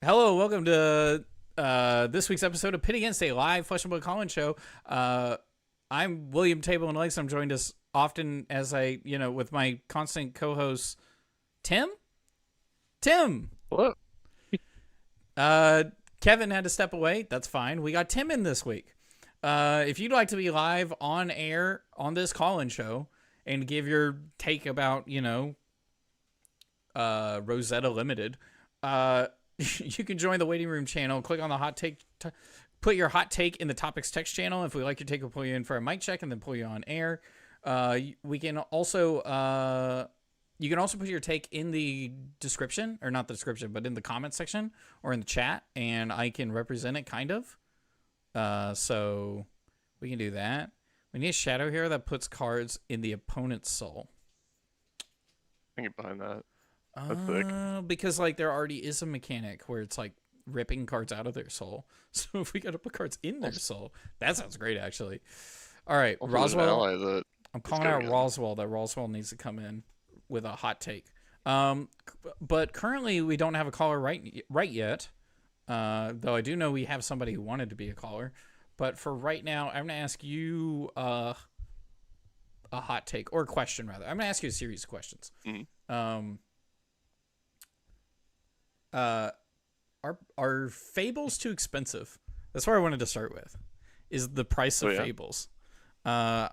Hello, welcome to this week's episode of Pit Against, a live Flesh and Blood call-in show. I'm William Table and Legs. I'm joined as often as with my constant co-host, Tim. Tim. Hello. Kevin had to step away. That's fine. We got Tim in this week. If you'd like to be live on air on this call-in show and give your take about, Rosetta Limited, you can join the waiting room channel. Click on the hot take. Put your hot take in the topics text channel. If we like your take, we'll pull you in for a mic check and then pull you on air. We can also you can also put your take in the description, or not the description, but in the comment section or in the chat, and I can represent it kind of. So we can do that. We need a shadow hero that puts cards in the opponent's soul. I can get behind that. That's sick. Because like there already is a mechanic where it's like ripping cards out of their soul. So if we gotta put cards in their soul, that sounds great actually. All right, Also, Roswell. I'm calling out Roswell. That Roswell needs to come in with a hot take. But currently we don't have a caller right yet. Though I do know we have somebody who wanted to be a caller. But for right now, I'm gonna ask you a hot take or a question rather. I'm gonna ask you a series of questions. Mm-hmm. Are fables too expensive? That's where I wanted to start with. Is the price of fables? I've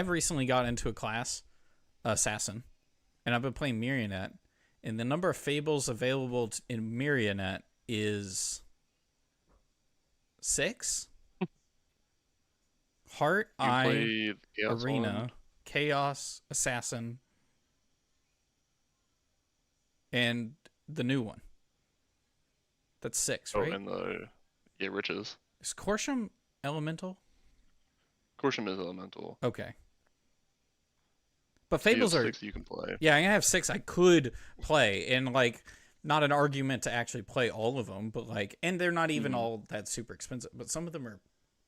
recently got into a class, assassin, and I've been playing Marionette, and the number of fables available in Marionette is 6. Heart, Eye, Arena, Chaos, Assassin, and the new one. That's 6, right? Oh, and the riches. Is Corsham elemental? Corsham is elemental. Okay. But fables so are 6 you can play. Yeah, I have 6 I could play, and like not an argument to actually play all of them, but like, and they're not even all that super expensive, but some of them are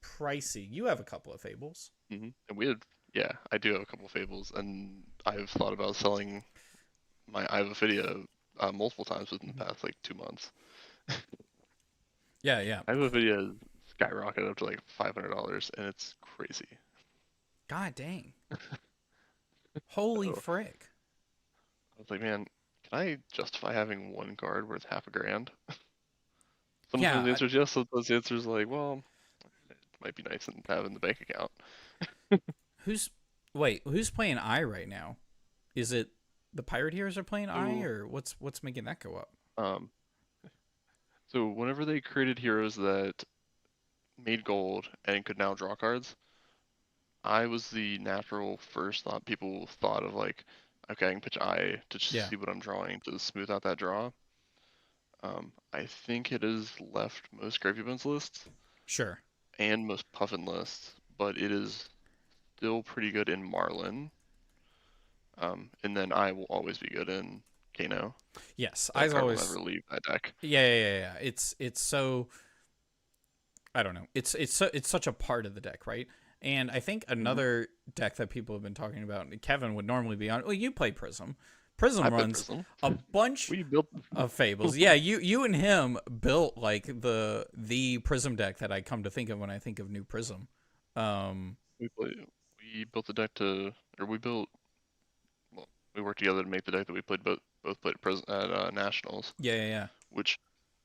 pricey. You have a couple of fables. And I do have a couple of fables, and I've thought about selling my Iva multiple times within the past like 2 months. Yeah. I have a video skyrocketed up to like $500, and it's crazy. God dang. Holy frick. I was like, man, can I justify having one card worth $500? Sometimes the answer is yes, sometimes the answer is like, well, it might be nice to have in the bank account. Who's playing I right now? Is it the Pirate Heroes are playing I, or what's making that go up? So whenever they created heroes that made gold and could now draw cards, I was the natural first thought people thought of, like, okay, I can pitch I to just see what I'm drawing to smooth out that draw. I think it has left most Gravy Bones lists. Sure. And most Puffin lists, but it is still pretty good in Marlin. And then I will always be good in Kano. Yes, I always never leave that deck. Yeah. It's so, I don't know. It's such a part of the deck, right? And I think another deck that people have been talking about, Kevin would normally be on. Well, you play Prism. Prism runs a bunch of fables. Yeah, you and him built like the Prism deck that I come to think of when I think of New Prism. We built the deck we worked together to make the deck that we played both played at Nationals. Yeah. Which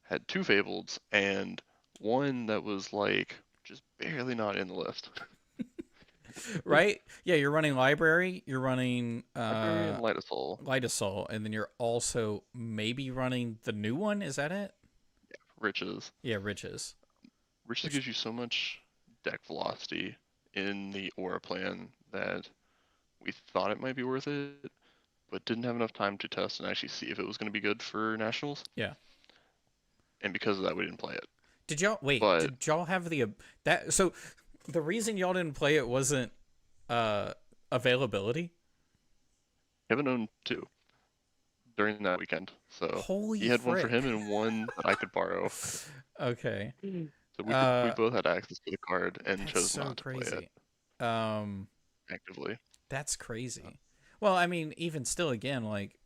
had 2 fables and one that was like just barely not in the list. Right? Yeah, you're running Library, you're running Light of Soul, and then you're also maybe running the new one. Is that it? Yeah, Riches. Yeah, Riches. Riches gives you so much deck velocity in the Aura plan that we thought it might be worth it, but didn't have enough time to test and actually see if it was going to be good for Nationals. Yeah. And because of that, we didn't play it. Did y'all did y'all have so the reason y'all didn't play it wasn't availability? Kevin owned 2 during that weekend, so he had one for him and one that I could borrow. Okay. So we both had access to the card and chose not to play it actively. That's crazy. Well, I mean, even still, again, like,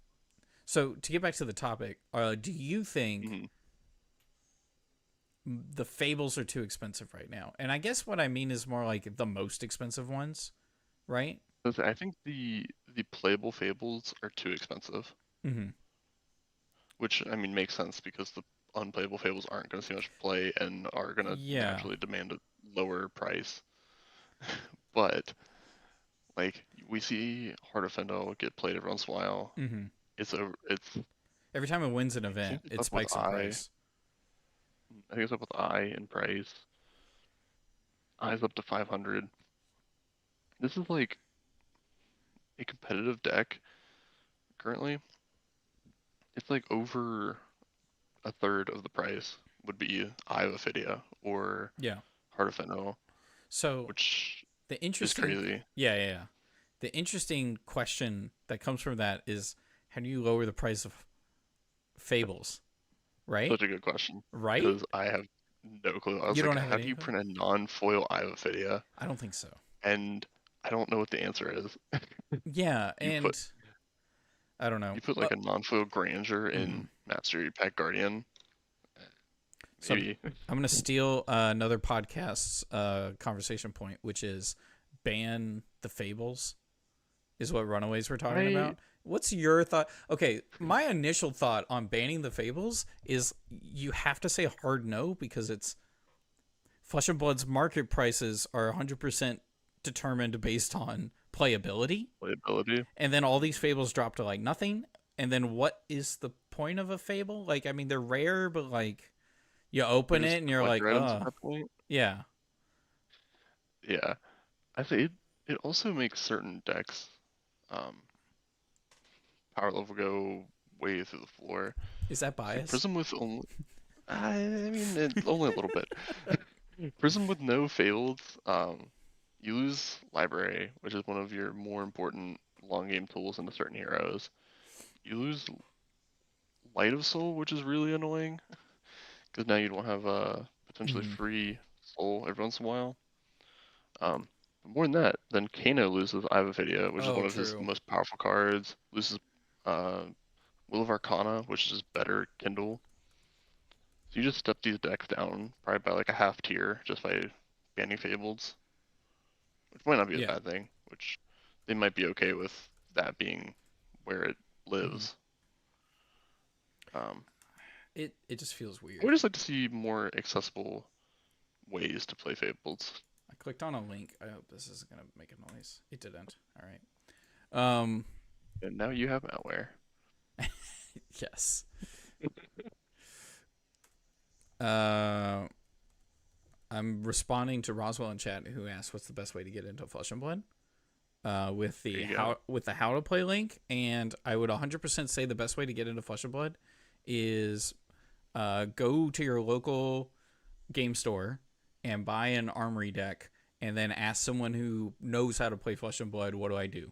so to get back to the topic, do you think the Fables are too expensive right now. And I guess what I mean is more like the most expensive ones, right? I think the playable Fables are too expensive, Mm-hmm. which I mean makes sense because the unplayable Fables aren't going to see much play and are going to Yeah. naturally demand a lower price. But like we see Heart of Fendo get played every once in a while. Mm-hmm. It's Every time it wins an I think event, it's it up with spikes in price. I think it's up with I in price. I's up to 500. This is like a competitive deck currently. It's like over a third of the price would be Eye of Ophidia or Yeah. Heart of Fenno, So which the is interesting, crazy. yeah. The interesting question that comes from that is, how do you lower the price of Fables? Right? Such a good question Right? because I have no clue. I You was like, don't have how any do you info? print a non-foil Eye of Ophidia? I don't think so. And I don't know what the answer is. Yeah, You put and I don't know. you put like a non-foil Grandeur Mhm. in Mastery Pack Guardian, So maybe. I'm gonna steal another podcast's conversation point, which is ban the Fables. Is what Runaways were talking I about. What's your thought? Okay, my initial thought on banning the Fables is you have to say a hard no because it's Flesh and Blood's market prices are 100% determined based on playability, playability. and then all these Fables drop to like nothing. And then what is the point of a Fable? Like, I mean, they're rare, but like you They're open it just and you're like, collector items at that point. yeah, Yeah, I say it also makes certain decks um, power level go way through the floor. is that So bias? Prism with only, I mean, only a little bit. Prism with no failed, you lose Library, which is one of your more important long game tools into certain heroes. You lose Light of Soul, which is really annoying because now you don't have a potentially Mm-hmm. free soul every once in a while. But more than that, then Kano loses Eye of Ophidia, which is Oh, one of his true. most powerful cards. Loses uh, Will of Arcana, which is better Kindle. So you just step these decks down probably by like a half tier just by banning Fableds, which might not be a Yeah. bad thing. Which they might be okay with that being where it Mm-hmm. lives. Um, It just feels I weird. would just like to see more accessible ways to play Fableds. I clicked on a link. I hope this isn't gonna make a noise. It didn't. All right. And now you have malware. Yes. Uh, I'm responding to Roswell in chat who asked what's the best way to get into Flesh and Blood. With There the you go. how to play link, and I would 100% say the best way to get into Flesh and Blood is go to your local game store and buy an armory deck, and then ask someone who knows how to play Flesh and Blood, what do I do?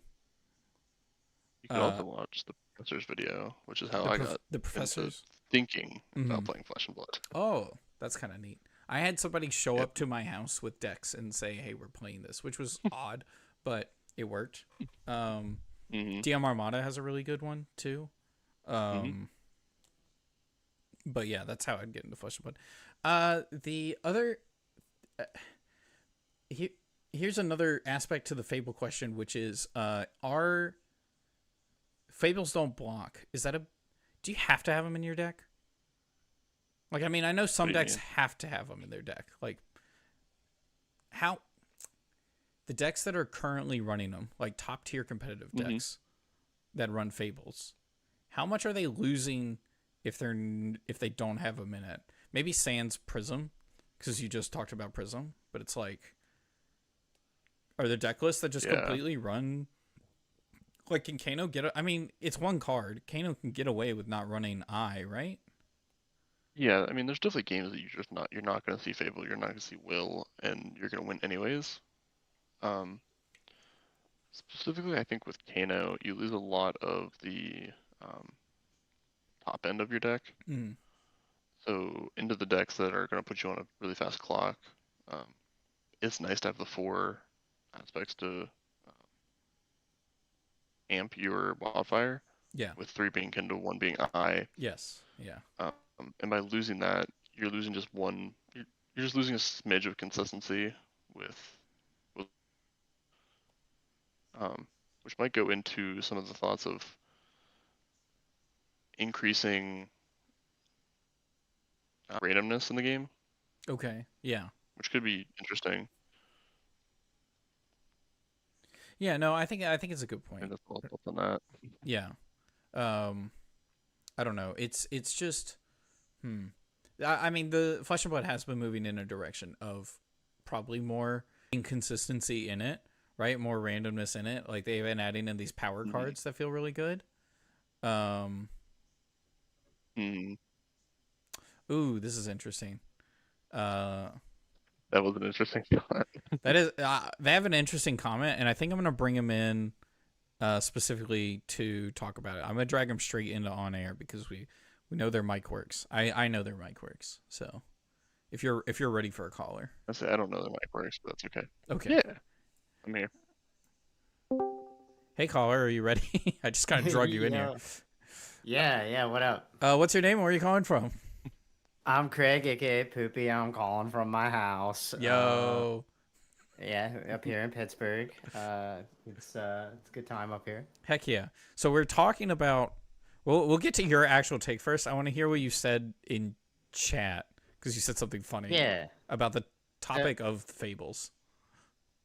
You could Uh, also watch the professor's video, which is how I got the into professors. thinking about Mm-hmm. playing Flesh and Blood. Oh, that's kind of neat. I had somebody show Yep. up to my house with decks and say, "Hey, we're playing this," which was odd, but it worked. Um, Mhm. DM Armada has a really good one too. Mhm. Um, but yeah, that's how I'd get into Flesh and Blood. The other uh, he, here's another aspect to the Fable question, which is, are Fables don't block? Is that a do you have to have them in your deck? Like, I mean, I know What some do you decks mean? have to have them in their deck. Like, how the decks that are currently running them, like top tier competitive Mhm. decks that run Fables, how much are they losing if they don't have them in it? Maybe Sans Prism, because you just talked about Prism, but it's like, are there deck lists that just Yeah. completely run? Like, can Kano get? I mean, it's one card. Kano can get away with not running Eye, right? Yeah, I mean, there's definitely games that you're not gonna see Fable, you're not gonna see Will, and you're gonna win anyways. Um, Specifically, I think with Kano, you lose a lot of the um, top end of your deck. Mm, So into the decks that are gonna put you on a really fast clock, um, it's nice to have the four aspects to amp your wildfire, yeah. with three being Kindle, one being Eye. Yes. Yeah. And by losing that, you're losing just one. You're just losing a smidge of consistency with which might go into some of the thoughts of increasing randomness in the game, Okay. Yeah. which could be interesting. Yeah. No, I think it's a good point. And that's all thoughts on that. Yeah. Um, I don't know. It's just. I mean, the Flesh and Blood has been moving in a direction of probably more inconsistency in it, right? More randomness in it. Like they've been adding in these power cards that feel really good. Ooh, this is interesting. That was an interesting thought. That is, they have an interesting comment, and I think I'm gonna bring him in specifically to talk about it. I'm gonna drag him straight into on air because we know their mic works. I know their mic works. So if you're ready for a caller, I don't know the mic works, but that's okay. okay. Yeah, I'm here. Hey caller, are you ready? I just kind of drug you in here. Yeah, what up? What's your name? Where are you calling from? I'm Craig, aka Poopy. I'm calling from my house. Yo. Yeah, up here in Pittsburgh. It's a good time up here. Heck yeah. So we're talking about. We'll get to your actual take first. I want to hear what you said in chat because you said something funny. Yeah. About the topic of fables.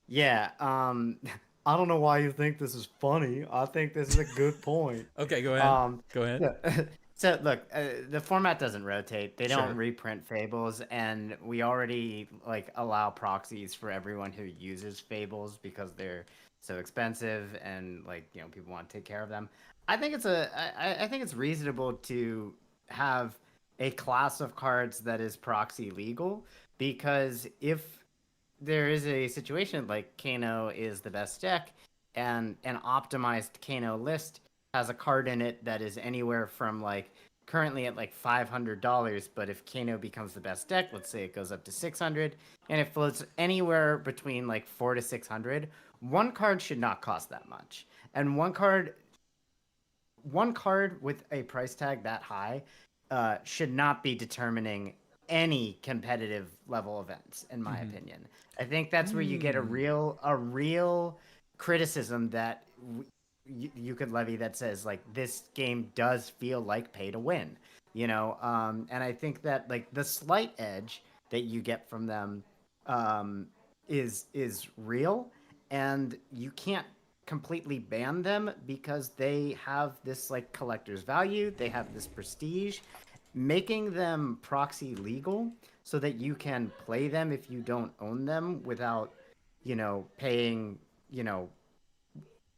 Yeah. I don't know why you think this is funny. I think this is a good point. Okay, go ahead. Go ahead. Yeah. So look, the format doesn't rotate. They don't Sure. reprint fables, and we already like allow proxies for everyone who uses fables because they're so expensive and like people want to take care of them. I think I think it's reasonable to have a class of cards that is proxy legal, because if there is a situation like Kano is the best deck and an optimized Kano list has a card in it that is anywhere from like currently at like $500, but if Kano becomes the best deck, let's say it goes up to 600, and it floats anywhere between like 4 to 600, one card should not cost that much. And one card with a price tag that high should not be determining any competitive level events, in my opinion. I think that's where you get a real criticism that you could levy that says like this game does feel like pay to win, and I think that like the slight edge that you get from them is real, and you can't completely ban them because they have this like collector's value, they have this prestige. Making them proxy legal so that you can play them if you don't own them without paying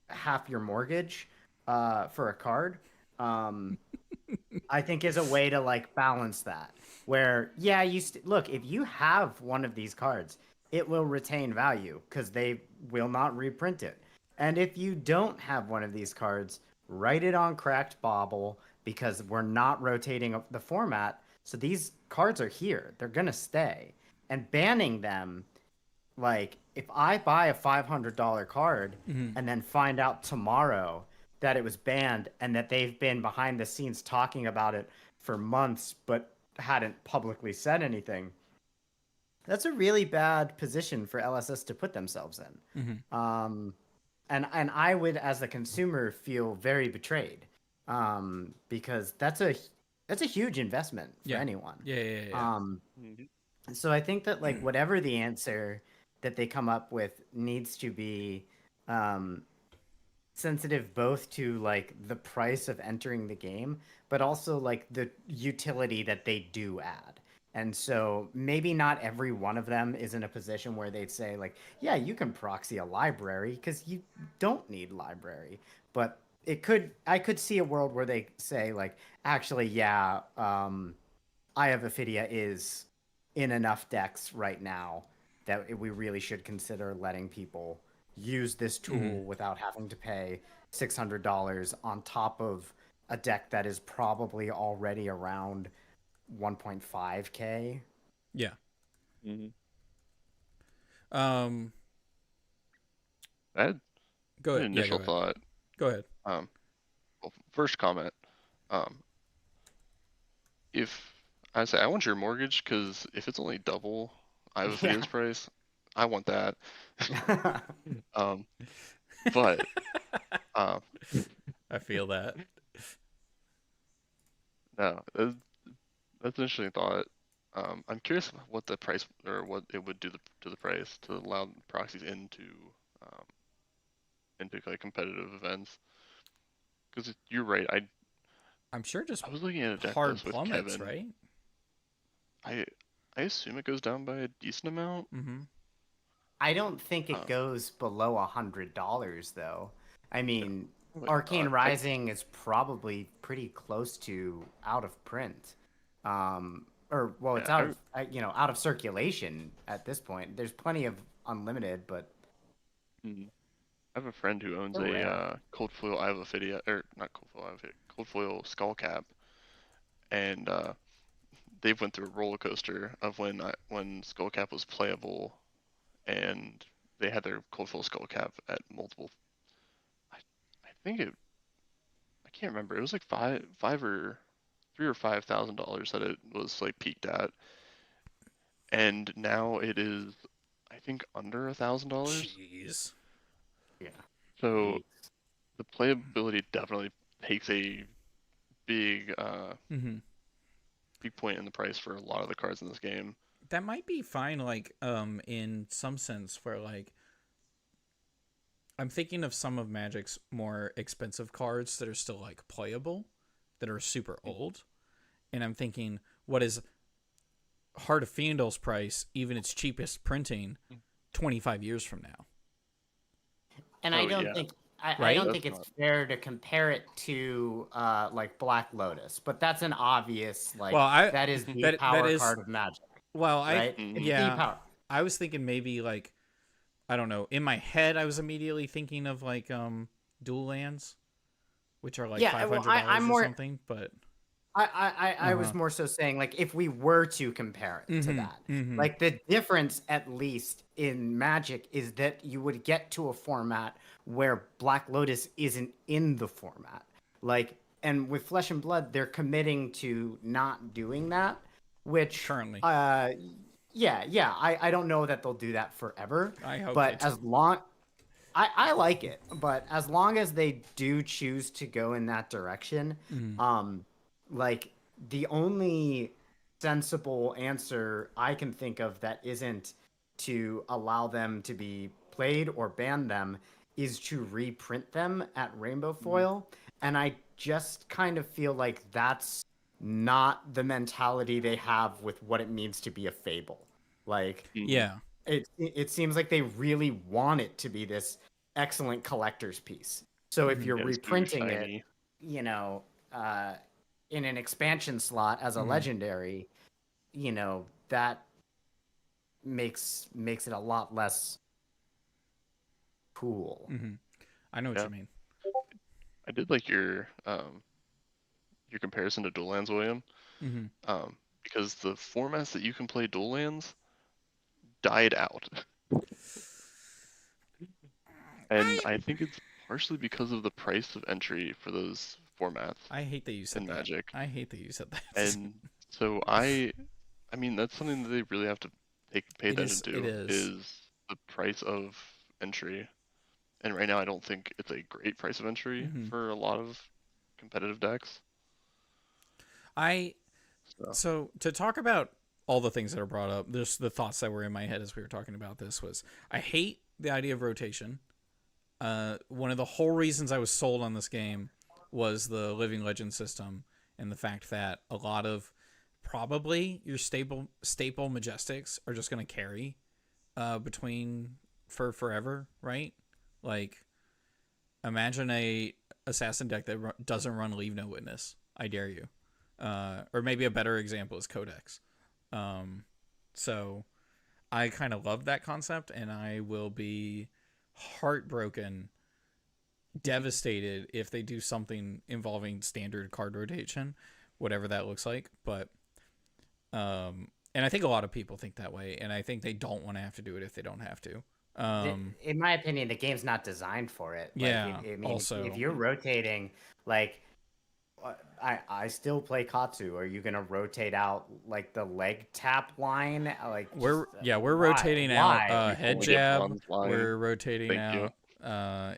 half your mortgage for a card, I think is a way to like balance that. Where look, if you have one of these cards, it will retain value because they will not reprint it. And if you don't have one of these cards, write it on Cracked Bauble because we're not rotating the format. So these cards are here; they're gonna stay. And banning them, like if I buy a $500 card and then find out tomorrow that it was banned and that they've been behind the scenes talking about it for months but hadn't publicly said anything, that's a really bad position for LSS to put themselves in. And I would, as the consumer, feel very betrayed because that's a huge investment for anyone. Yeah. So I think that like whatever the answer that they come up with needs to be sensitive both to like the price of entering the game, but also like the utility that they do add. And so maybe not every one of them is in a position where they'd say like, yeah, you can proxy a library because you don't need library. But I could see a world where they say like, actually, yeah, Eye of Ophidia is in enough decks right now that we really should consider letting people use this tool without having to pay $600 on top of a deck that is probably already around 1.5K. Yeah. I had Go ahead. an initial thought. Go ahead. Well, first comment. If I say I want your mortgage because if it's only double I have a Yeah. video's price, I want that. Um, but um, I feel that. no, that's an interesting thought. I'm curious what the price or what it would do to the price to allow proxies um, into like competitive events. Because you're right. I'm sure just I was looking at a deck hard list with plummets, Kevin. right? I I assume it goes down by a decent amount. Mm-hmm. I don't think it Um, goes below $100 though. I yeah, mean, probably Arcane not. Rising is probably pretty close to out of print. Or well, it's Yeah, out of out of circulation at this point. There's plenty of unlimited, but I have a friend who owns they're a rare. cold foil Ivophilia, or not cold foil Ivophilia, cold foil skull cap, and they went through a roller coaster of when skull cap was playable, and they had their cold foil skull cap at multiple. I think I can't remember. It was like five or $3,000 or $5,000 that it was like peaked at, and now it is, I think, under $1,000. Jeez. Yeah. So Ye- the playability definitely takes a big Mm-hmm. big point in the price for a lot of the cards in this game. That might be fine, like, in some sense, where like I'm thinking of some of Magic's more expensive cards that are still like playable, that are super old, and I'm thinking, what is Heart of Fiendal's price, even its cheapest printing, 25 years from now, And Oh yeah, I right? don't that's think it's not. fair to compare it to like Black Lotus, but that's an obvious Well, like I that is the that power is card of Magic, well, I right? It's Mhm. the yeah, power. I was thinking maybe like I don't know. In my head, I was immediately thinking of like dual lands, which are like Yeah, five well, hundred I'm dollars or more. something. But I uh was huh. more so saying like if we were to compare it to Mm-hmm. that, Mm-hmm. like the difference at least in Magic is that you would get to a format where Black Lotus isn't in the format. Like, and with Flesh and Blood, they're committing to not doing that, which Currently, yeah, I don't know that they'll do that forever, I hope they but don't. as long I like it, but as long as they do choose to go in that direction, Mm-hmm. like the only sensible answer I can think of that isn't to allow them to be played or ban them is to reprint them at Rainbow Mhm. Foil. And I just kind of feel like that's not the mentality they have with what it means to be a fable. Like Mhm. Yeah. it seems like they really want it to be this excellent collector's piece. So if Mm-hmm. you're Yeah, this new reprinting it, shiny. you know, uh, in an expansion slot as a Mm-hmm. legendary, that makes it a lot less cool. Mm-hmm. I know what Yeah, you mean. I did like your comparison to dual lands, William. Mm-hmm. Because the formats that you can play dual lands died out, and I I think it's partially because of the price of entry for those formats I hate that you said in that. Magic. I hate that you said that. And so I mean that's something that they really have to pay It attention is. It to is. is the price of entry. And right now I don't think it's a great price of entry Mm-hmm. for a lot of competitive decks. I So So to talk about all the things that are brought up, just the thoughts that were in my head as we were talking about this was I hate the idea of rotation. One of the whole reasons I was sold on this game was the Living Legend system and the fact that a lot of probably your staple Majestics are just going to carry between for forever, right? Like imagine a assassin deck that doesn't run Leave No Witness. I dare you. Or maybe a better example is Codex. Um, so I kind of love that concept, and I will be heartbroken, devastated if they do something involving standard card rotation, whatever that looks like. But and I think a lot of people think that way, and I think they don't want to have to do it if they don't have to. In my opinion, the game's not designed for it. Like, Yeah. I mean, if Also. you're rotating, like I still play Katsu. Are you gonna rotate out like the leg tap line? Like We're why? rotating Why? out head only get jab. bronze line. We're rotating Thank you. out. I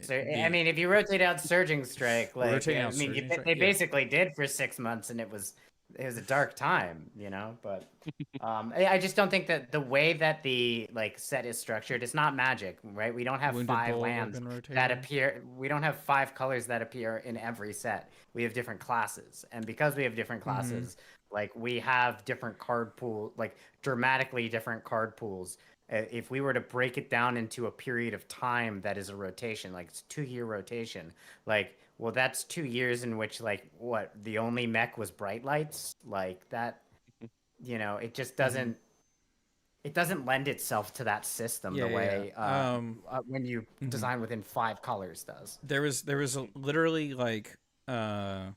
mean, if you rotate out Surging Strike, We're like rotating I out mean, Surging Strike, they yeah. basically did for 6 months, and it was a dark time, you know. But I just don't think that the way that the like set is structured, it's not Magic, right? We don't have Wounded 5 Bull, I've lands been that rotating. appear. We don't have 5 colors that appear in every set. We have different classes, and because we have different classes, like we have different card pool, like dramatically different card pools. If we were to break it down into a period of time that is a rotation, like it's 2-year rotation, like, well, that's 2 years in which, like, what, the only mech was bright lights, like that, you know, it just doesn't, it doesn't lend itself to that system the way when you design within 5 colors does. There was literally like or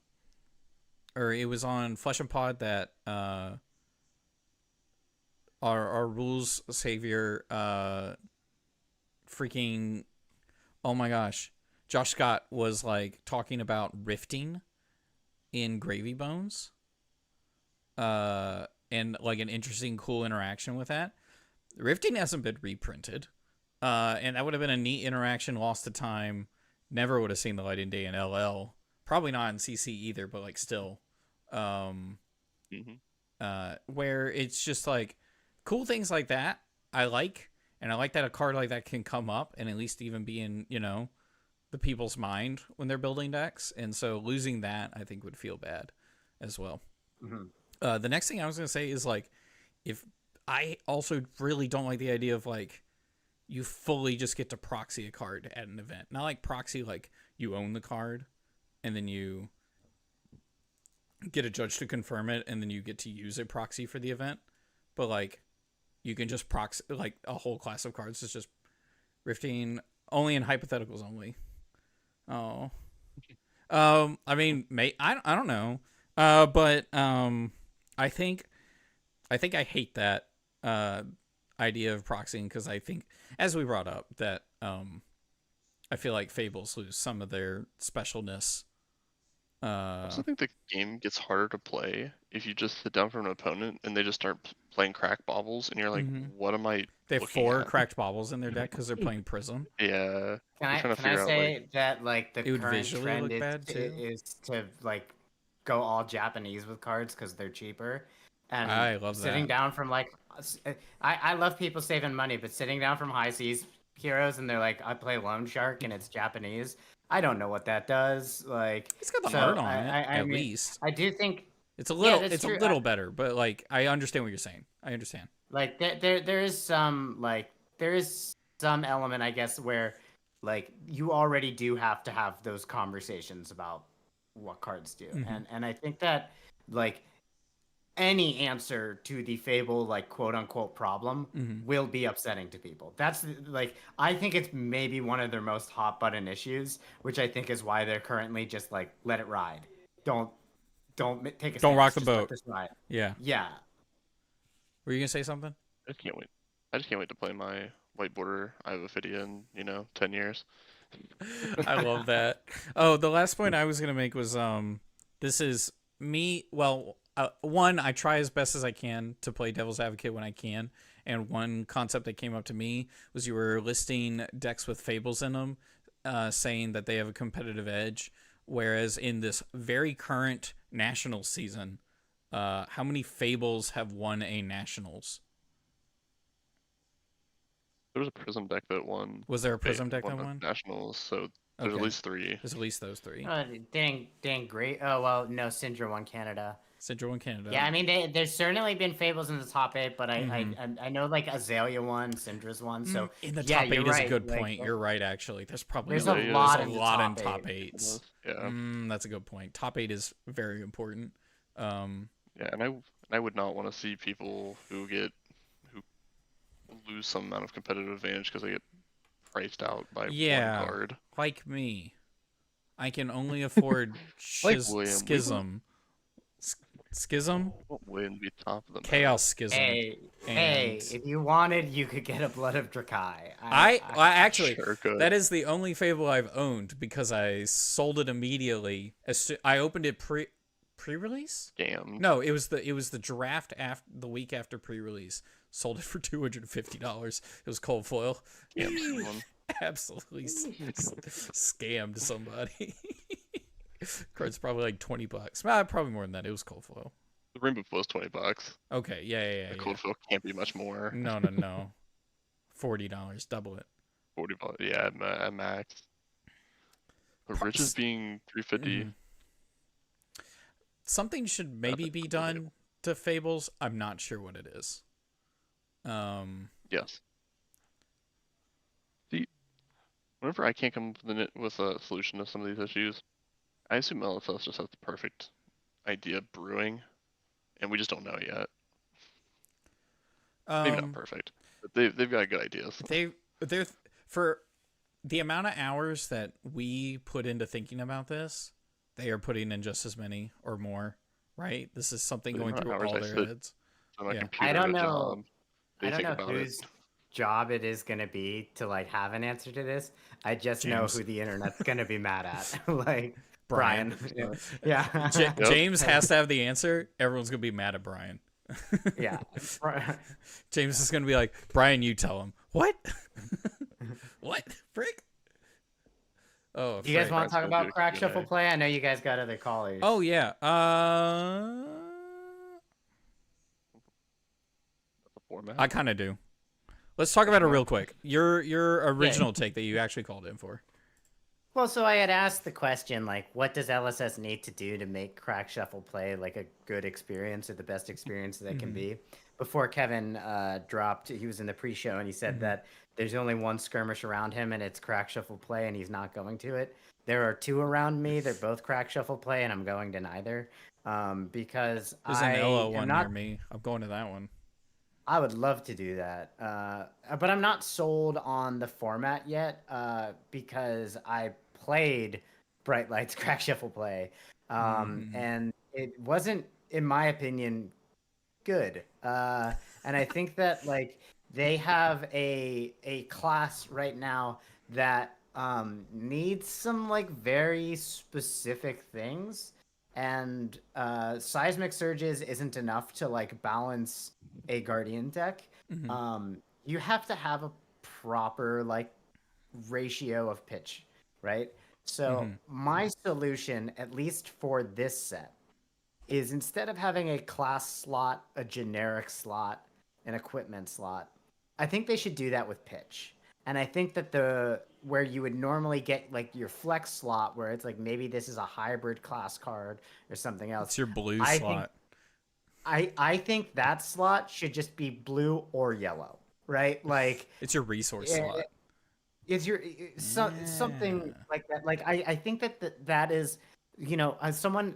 it was on Flesh and Pod that our rules savior freaking, oh my gosh, Josh Scott was like talking about rifting in Gravy Bones, and like an interesting, cool interaction with that. Rifting hasn't been reprinted, and that would have been a neat interaction. Lost to time, never would have seen the light of day in LL. Probably not in CC either, but like still, where it's just like cool things like that. I like, and I like that a card like that can come up and at least even be in, you know, the people's mind when they're building decks. And so losing that, I think, would feel bad as well. The next thing I was going to say is like, if I also really don't like the idea of like you fully just get to proxy a card at an event. Not like proxy like you own the card and then you get a judge to confirm it and then you get to use a proxy for the event. But like you can just proxy like a whole class of cards is just rifting only in hypotheticals only. Oh. I mean, I don't know. But I think I hate that idea of proxying because I think, as we brought up, that I feel like Fables lose some of their specialness. I also think the game gets harder to play if you just sit down from an opponent and they just start playing crack baubles and you're like, what am I They have looking 4 at? cracked bobbles in their deck because they're playing Prism. Yeah. Can I say that like the it would current visually trend look bad, too. is to like go all Japanese with cards because they're cheaper. And I love sitting that. down from like I love people saving money, but sitting down from High Seas Heroes and they're like, I play Loan Shark and it's Japanese. I don't know what that does. Like It's got the so art on I it, at least. I do think It's a little that's it's true. a little better, but like I understand what you're saying. I understand. Like there is some element, I guess, where like you already do have to have those conversations about what cards do. And I think that like any answer to the Fable like quote unquote problem will be upsetting to people. That's like I think it's maybe one of their most hot button issues, which I think is why they're currently just like let it ride. Don't take a Don't stance, rock the just let boat. this ride. Yeah. Yeah. Were you gonna say something? I just can't wait. I just can't wait to play my white border Ophidia in 10 years. I love that. Oh, the last point I was gonna make was this is me. Well, one, I try as best as I can to play devil's advocate when I can, and one concept that came up to me was you were listing decks with Fables in them, saying that they have a competitive edge, whereas in this very current national season, how many Fables have won a nationals? There was a Prism deck that won. Was there a Prism deck won that the won? Nationals, so there's Okay. at least 3. There's at least those 3. Dang great. Oh well, no, Syndra won Canada. Central and Canada. Yeah, I mean, there's certainly been Fables in the top 8, but I know like Azalea won, Syndra's won, so in the yeah, top 8 you're is right. a good Like, point. You're right, actually. There's probably there's a a lot in top 8s. Yeah. That's a good point. Top 8 is very important. Yeah, and I would not want to see people who lose some amount of competitive advantage because they get priced out by one card. Like me. I can only afford Like William, Schism. Schism? What win be top of the map? Chaos Schism. Hey, And if you wanted, you could get a Blood of Drakai. I actually, Sure could. that is the only Fable I've owned because I sold it immediately. I opened it pre-release. Scam. No, it was the draft after the week after pre-release. Sold it for $250. It was cold foil. Scam someone. Absolutely scammed somebody. Card's probably like $20. Probably more than that. It was cold foil. The rainbow foil is $20. Okay, yeah. The cold foil can't be much more. No. $40, double it. $40, yeah, at max. The riches being $350. Something should maybe be done to Fables. I'm not sure what it is. Yes. See, whenever I can't come with a solution to some of these issues, I assume LSS just has the perfect idea brewing, and we just don't know yet. Maybe not perfect, but they've got good ideas. They're for the amount of hours that we put into thinking about this, they are putting in just as many or more, right? This is something going through all their heads. I don't know. I don't know whose job it is going to be to like have an answer to this. I just know who the internet's going to be mad at. Like Brian. Yeah. James has to have the answer. Everyone's going to be mad at Brian. Yeah. James is going to be like, Brian, you tell him. What? What? Frick? Oh, do you guys want to talk about crack shuffle play? I know you guys got other callers. Oh, yeah. I kind of do. Let's talk about it real quick. Your original take that you actually called in for. Well, so I had asked the question, like, what does LSS need to do to make crack shuffle play like a good experience or the best experience that can be? Before Kevin dropped, he was in the pre-show and he said that there's only one skirmish around him and it's crack shuffle play and he's not going to it. There are two around me. They're both crack shuffle play and I'm going to neither because there's an LO one near me. I'm going to that one. I would love to do that, but I'm not sold on the format yet because I played Bright Lights Crack Shuffle Play, and it wasn't, in my opinion, good. And I think that like they have a class right now that needs some like very specific things, and Seismic Surges isn't enough to like balance a Guardian deck. You have to have a proper like ratio of pitch, right? So my solution, at least for this set, is instead of having a class slot, a generic slot, an equipment slot, I think they should do that with pitch. And I think that where you would normally get like your flex slot, where it's like maybe this is a hybrid class card or something else. It's your blue slot. I think that slot should just be blue or yellow, right? Like it's your resource slot. It's your something like that. Like I think that is, you know, someone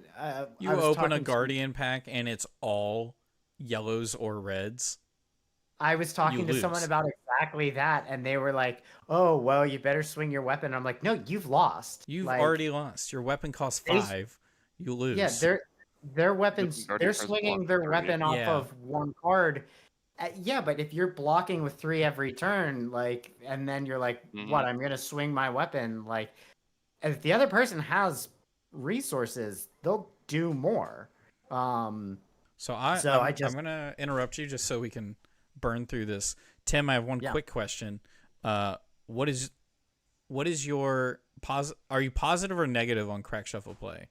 you open a Guardian pack and it's all yellows or reds. I was talking to someone about exactly that, and they were like, "Oh, well, you better swing your weapon." I'm like, "No, you've lost. You've already lost. Your weapon costs 5. You lose." Yeah, their weapons. They're swinging their weapon off of one card. Yeah, but if you're blocking with 3 every turn, like, and then you're like, "What? I'm gonna swing my weapon." Like, if the other person has resources, they'll do more. I'm gonna interrupt you just so we can burn through this. Tim, I have one quick question. What is your are you positive or negative on crack shuffle play?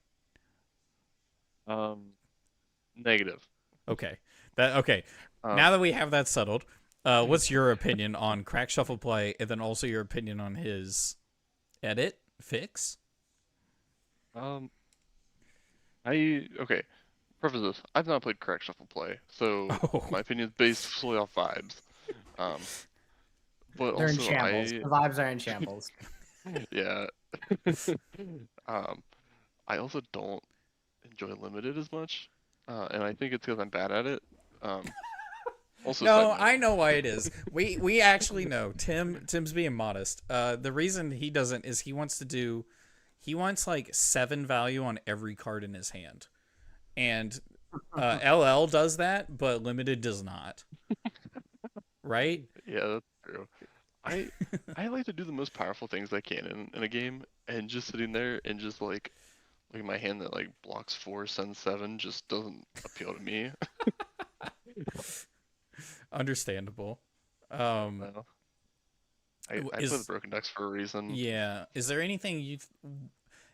Negative. Okay. Now that we have that settled, what's your opinion on crack shuffle play, and then also your opinion on his edit fix? Preface this: I've not played crack shuffle play, so my opinion is based solely off vibes. But they're also in shambles. The vibes are in shambles. Yeah. I also don't enjoy limited as much, and I think it's because I'm bad at it. Also, no, I know why it is. We actually know. Tim's being modest. The reason he doesn't is he wants like 7 value on every card in his hand. And LL does that, but limited does not. Right? Yeah, that's true. I like to do the most powerful things I can in a game, and just sitting there and just like Like my hand that like blocks 4, sends 7 just doesn't appeal to me. Understandable. No. I play the Is broken decks for a reason. yeah. Is there anything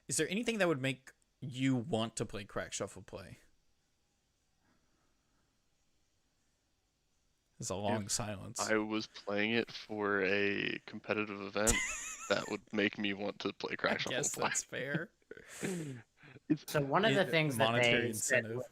that would make you want to play Crack Shuffle Play? There's a long If silence. I was playing it for a competitive event, that would make me want to play I Crack Shuffle guess Play. that's fair. So one of the things that Monetary they said incentive.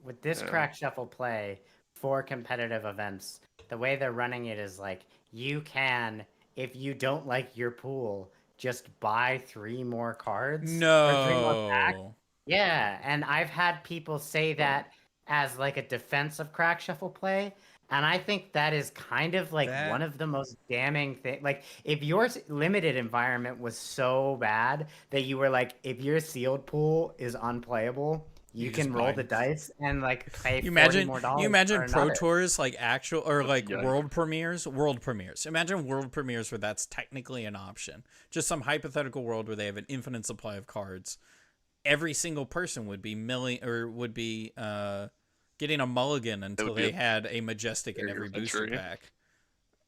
with this Yeah. Crack Shuffle Play for competitive events, the way they're running it is like you can, if you don't like your pool, just buy 3 more cards or 3 more packs. No. Yeah, and I've had people say that as like a defense of Crack Shuffle Play, and I think that is kind of like That- one of the most damning things. Like, if your limited environment was so bad that you were like, if your sealed pool is unplayable, you You can just roll buy- the dice and like pay You $40 imagine more. you imagine for pro another. tours like actual or like Yeah. world premieres. Imagine world premieres where that's technically an option. Just some hypothetical world where they have an infinite supply of cards. Every single person would be getting a mulligan until be they a had a majestic in barrier every of booster entry. pack.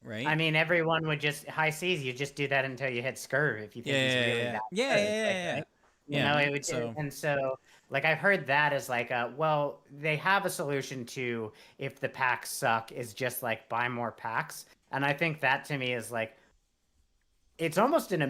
Right? I mean, everyone would just high seas. You just do that until you hit Scurv if you think he's really that good. Yeah. Like, you Yeah, know, it would, so- and so like I've heard that as like well, they have a solution to if the packs suck is just like buy more packs, and I think that to me is like it's almost an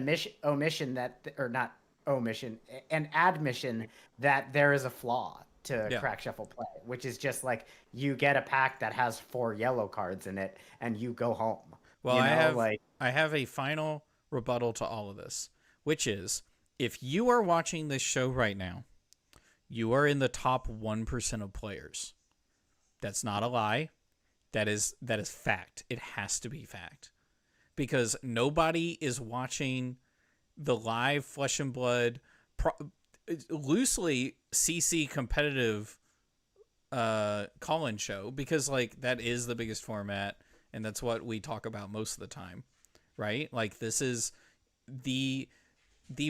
omission that or not omission, an admission that there is a flaw to Yeah. Crack Shuffle Play, which is just like you get a pack that has 4 yellow cards in it and you go home. Well, you know, I have a final rebuttal to all of this, which is if you are watching this show right now, you are in the top 1% of players. That's not a lie. That is fact. It has to be fact. Because nobody is watching the live Flesh and Blood loosely CC competitive call-in show, because like that is the biggest format and that's what we talk about most of the time, right? Like this is the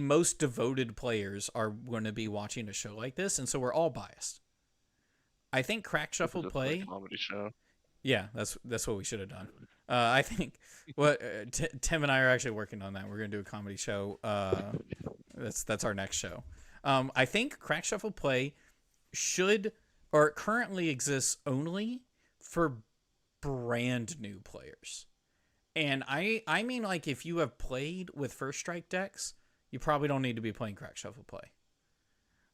most devoted players are going to be watching a show like this, and so we're all biased. I think Crack Shuffle Just Play, a comedy show. yeah, that's what we should have done. I think what Tim and I are actually working on that. We're gonna do a comedy show. That's our next show. I think Crack Shuffle Play should or currently exists only for brand new players. And I mean, like, if you have played with First Strike decks, you probably don't need to be playing Crack Shuffle Play.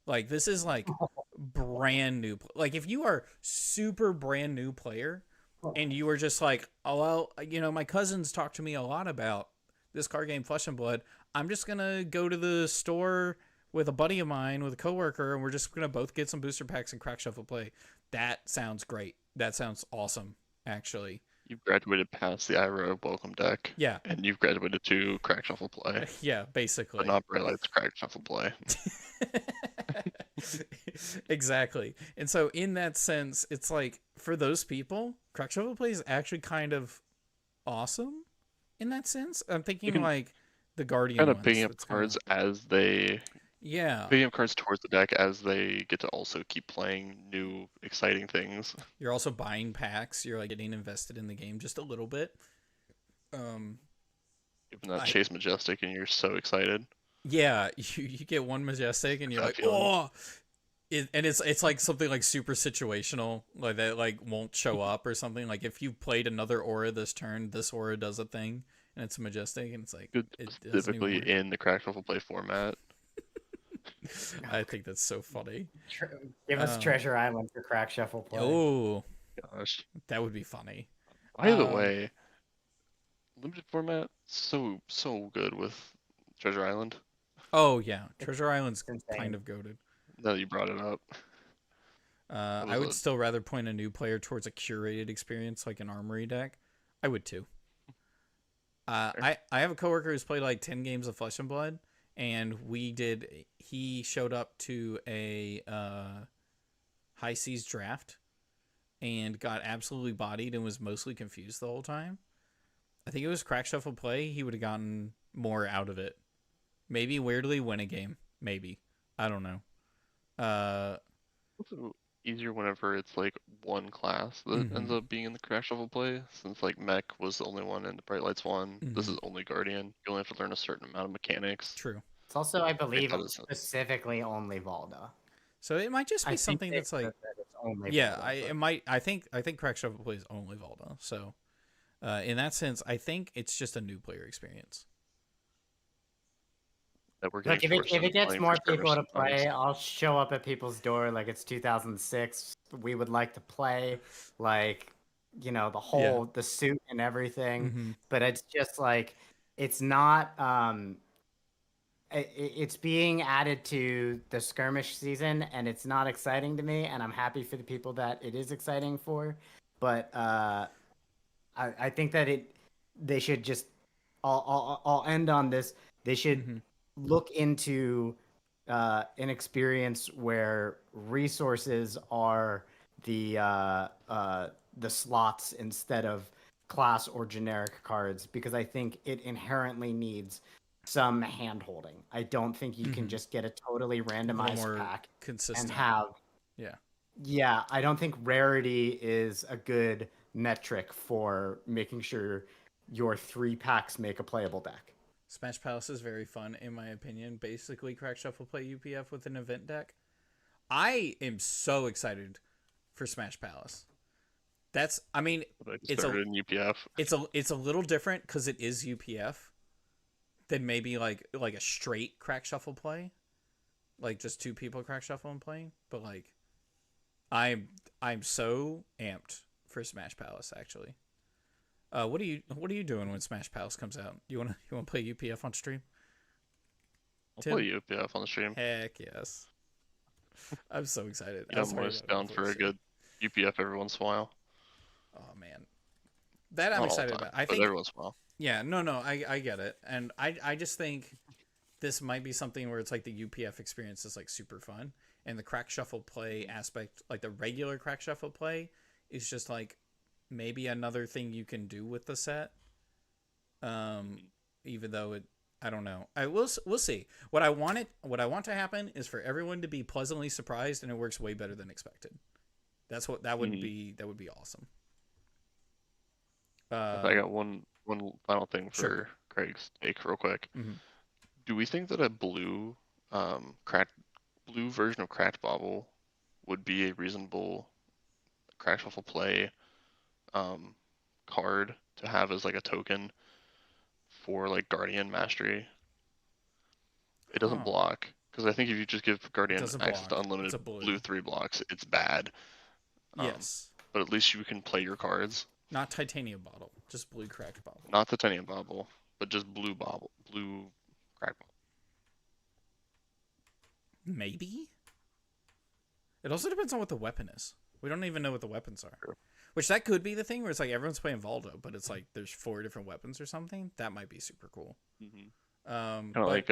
Like, this is like brand new. Like, if you are super brand new player and you are just like, oh, well, you know, my cousins talked to me a lot about this card game, Flesh and Blood. I'm just going to go to the store with a buddy of mine, with a coworker, and we're just going to both get some booster packs and Crack Shuffle Play. That sounds great. That sounds awesome, actually. You've graduated past the IRA Welcome deck. Yeah. And you've graduated to Crack Shuffle Play. Yeah, basically. But not Brightlight's Crack Shuffle Play. Exactly. And so in that sense, it's like for those people, Crack Shuffle Play is actually kind of awesome in that sense. I'm thinking like the Guardian Kind of ones. picking up That's cards kinda... as they picking up cards towards the deck as they get to also keep playing new exciting things. You're also buying packs. You're like getting invested in the game just a little bit. Even that Chase Majestic and you're so excited. Yeah, you get one Majestic and you're like, oh, and it's like something like super situational, like that like won't show up or something. Like if you played another aura this turn, this aura does a thing, and it's a Majestic, and it's like specifically in the Crack Shuffle Play format. I think that's so funny. Give us Treasure Island for Crack Shuffle Play. Oh gosh, that would be funny. By the way, limited format so good with Treasure Island. Oh yeah, Treasure Island's kind of goated. Now that you brought it up. I would still rather point a new player towards a curated experience like an Armory deck. I would too. I have a coworker who's played like 10 games of Flesh and Blood, and he showed up to a High Seas draft and got absolutely bodied and was mostly confused the whole time. I think it was Crack Shuffle Play. He would have gotten more out of it. Maybe weirdly win a game. Maybe. I don't know. Also easier whenever it's like one class that ends up being in the crash shuffle play, since like mech was the only one and the bright lights one. This is only guardian. You only have to learn a certain amount of mechanics. True. It's also, I believe, that is- specifically only Valda. So it might just be I think something they that's like, said that it's only yeah, Valda, it but- might. I think crack shuffle plays only Valda. So, in that sense, I think it's just a new player experience. that we're Look, getting if it gets playing more for skirmish people to sometimes. play, I'll show up at people's door like it's 2006. We would like to play, like, you know, the suit and everything. But it's just like, it's not. It's being added to the skirmish season, and it's not exciting to me. And I'm happy for the people that it is exciting for. But I think that they should just. I'll end on this. They should look into an experience where resources are the slots instead of class or generic cards, because I think it inherently needs some hand holding. I don't think you can just get a totally randomized more pack consistent. and have. Yeah. Yeah, I don't think rarity is a good metric for making sure your 3 packs make a playable deck. Smash Palace is very fun, in my opinion. Basically, crack shuffle play UPF with an event deck. I am so excited for Smash Palace. I mean, it's started in UPF. It's a little different because it is UPF than maybe like a straight crack shuffle play, like just 2 people crack shuffle and playing. But like, I'm so amped for Smash Palace actually. What are you doing when Smash Palace comes out? You wanna play UPF on stream? I'll play UPF on the stream. Heck yes. I'm so excited. Yeah, I'm always down for a good UPF every once in a while. Oh man, that I'm Not all excited the time, about. I but think every once in a while. Yeah, no, I get it, and I just think this might be something where it's like the UPF experience is like super fun, and the crack shuffle play aspect, like the regular crack shuffle play, is just like maybe another thing you can do with the set. Even though I don't know. We'll see. What I want to happen is for everyone to be pleasantly surprised, and it works way better than expected. That would be awesome. I got one final thing for Craig's take real quick. Do we think that a blue version of Cracked Bobble would be a reasonable crack shuffle play card to have as like a token for like Guardian Mastery? It doesn't block, because I think if you just give Guardian access to unlimited blue 3 blocks, it's bad. Yes. But at least you can play your cards. Not titanium bottle, just blue cracked bottle. Not the titanium bobble, but just blue cracked bobble. Maybe. It also depends on what the weapon is. We don't even know what the weapons are. True. Which that could be the thing where it's like everyone's playing Valdo, but it's like there's 4 different weapons or something. That might be super cool. Kind of like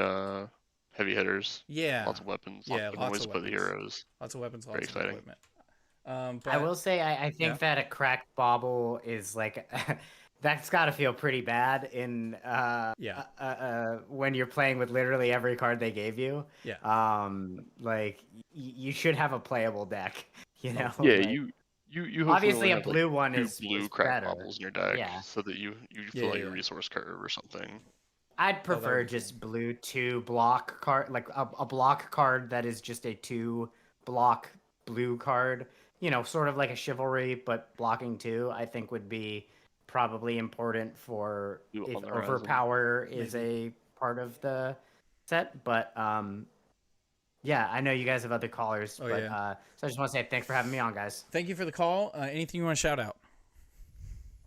heavy hitters. Yeah. Lots of weapons. Yeah, lots of the heroes. Lots of weapons, Very lots exciting. of equipment. But I will say, I think that a cracked bobble is like, that's got to feel pretty bad in when you're playing with literally every card they gave you. Yeah. Like you should have a playable deck, you know. Yeah, like, you obviously have, a blue like, one 2 is blue is cracked better. bobbles in your deck, Yeah. so that you fill out your resource curve or something. I'd prefer would be just blue 2 block card, like a block card that is just a 2 block blue card. You know, sort of like a chivalry, but blocking 2, I think would be probably important for Blue if on the horizon. overpower is a part of the set. But yeah, I know you guys have other callers, so I just want to say thanks for having me on, guys. Thank you for the call. Anything you want to shout out?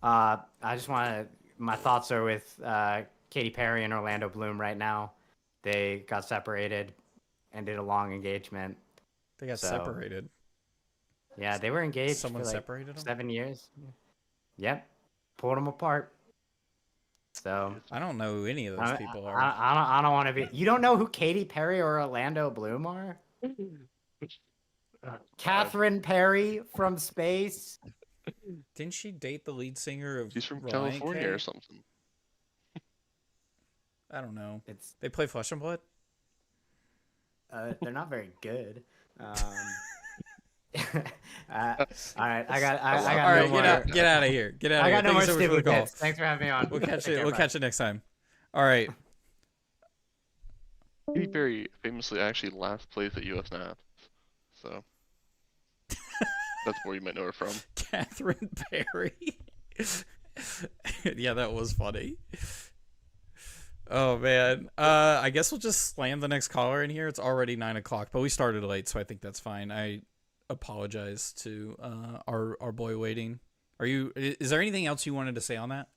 I just want to. My thoughts are with Katy Perry and Orlando Bloom right now. They got separated, ended a long engagement. They got separated. Yeah, they were engaged Someone for like separated them? 7 years. Yep, pulled them apart. So I don't know who any of those people are. I don't want to be. You don't know who Katy Perry or Orlando Bloom are? Catherine Perry from Space. Didn't she date the lead singer of She's from Reliant California K? or something. I don't know. It's They play Flesh and Blood? They're not very good. All right, I got All no right, more. get out of here. Get out of I here. got no Thank more you so much for the stupid call. bits. Thanks for having me on. We'll catch Take you. care, We'll bye. catch you next time. All right. He very famously actually last place at US Naps, so that's where you might know her from. Catherine Perry. Yeah, that was funny. Oh man. I guess we'll just slam the next caller in here. It's already 9 o'clock, but we started late, so I think that's fine. I apologize to our boy waiting. Is there anything else you wanted to say on that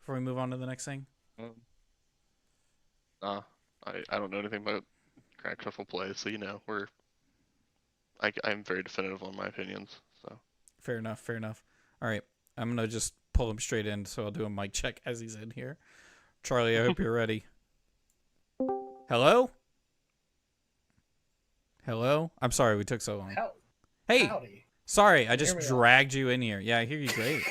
before we move on to the next thing? Nah, I don't know anything about crack shuffle play, so I'm very definitive on my opinions. So Fair enough. All right. I'm gonna just pull him straight in, so I'll do a mic check as he's in here. Charlie, I hope you're ready. Hello? I'm sorry we took so long. Hey, Howdy. sorry, I just Here we are. dragged you in here. Yeah, I hear you great.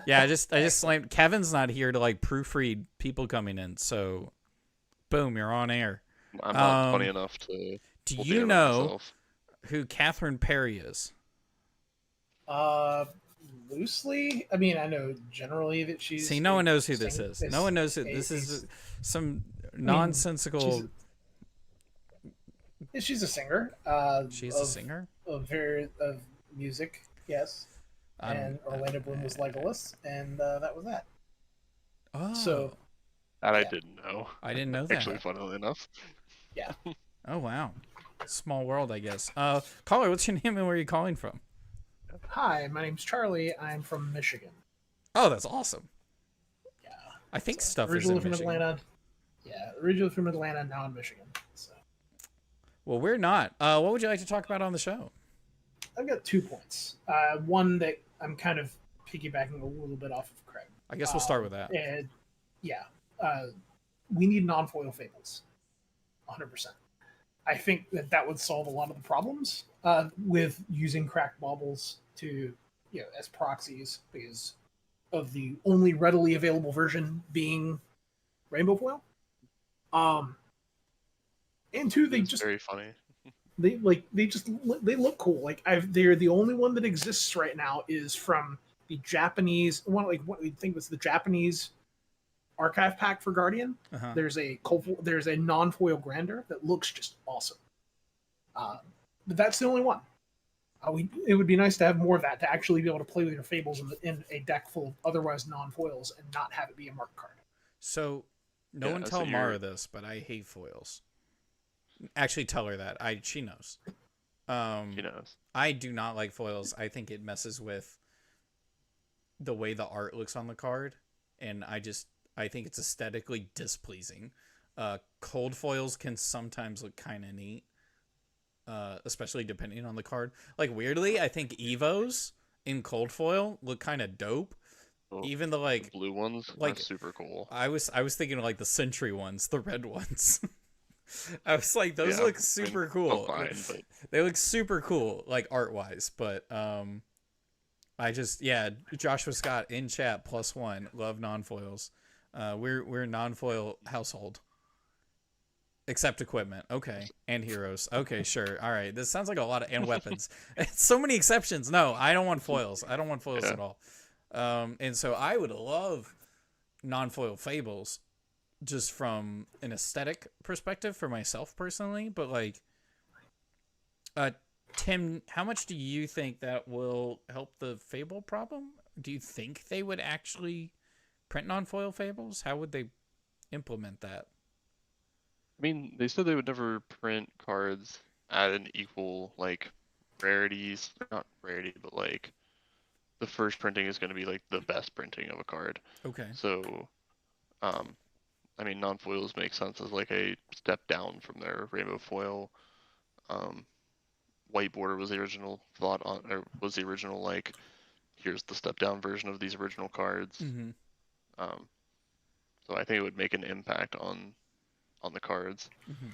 Yeah, I just slammed. Kevin's not here to like proofread people coming in, so boom, you're on air. I'm not funny enough to. Do pull you together know myself. who Catherine Perry is? Loosely. I mean, I know generally that she's. See, no one knows who this is. No one knows who this is. Some nonsensical. She's a singer. She's a singer. Of music, yes. And Orlando Bloom was Legolas, and that was that. Oh, So That I yeah. didn't know. I didn't know that. Actually, funnily enough. Yeah. Oh wow, small world, I guess. Caller, what's your name and where are you calling from? Hi, my name's Charlie. I'm from Michigan. Oh, that's awesome. Yeah. I think stuff is Originally in from Michigan. Atlanta. Yeah, originally from Atlanta, now in Michigan. So Well, we're not. What would you like to talk about on the show? I've got 2 points. One that I'm kind of piggybacking a little bit off of Craig. I guess we'll start with that. And yeah, we need non-foil fables, 100%. I think that would solve a lot of the problems with using cracked baubles to, as proxies, because of the only readily available version being rainbow foil. And two, they It's just very funny. they look cool. Like they're the only one that exists right now is from the Japanese one. Like what we think was the Japanese archive pack for Guardian. Uh-huh. There's a non-foil Grander that looks just awesome. But that's the only one. It would be nice to have more of that, to actually be able to play with your fables in a deck full of otherwise non-foils and not have it be a mark card. So, no Yeah, one so tell Mara you're- this, but I hate foils. Actually, tell her that. She knows. She knows. I do not like foils. I think it messes with the way the art looks on the card, and I think it's aesthetically displeasing. Cold foils can sometimes look kind of neat, especially depending on the card. Like weirdly, I think Evos in cold foil look kind of dope. Oh, Even the the blue ones like- are super cool. I was thinking of like the Sentry ones, the red ones. I was like, those Yeah, look I mean, super cool. fine, but They look super cool, like art wise, but Joshua Scott in chat +1, love non-foils. We're a non-foil household. Except equipment. Okay. And heroes. Okay, sure. All right. This sounds like a lot of and weapons. So many exceptions. No, I don't want foils. I don't want foils at all. And so I would love non-foil fables just from an aesthetic perspective for myself personally, but like Tim, how much do you think that will help the fable problem? Do you think they would actually print non-foil fables? How would they implement that? I mean, they said they would never print cards at an equal like rarities, not rarity, but like the first printing is going to be like the best printing of a card. Okay. So, I mean, non-foils make sense as like a step down from their rainbow foil. White border was the original thought on, or was the original like, here's the step down version of these original cards. Mm-hmm. So I think it would make an impact on the cards. Mm-hmm.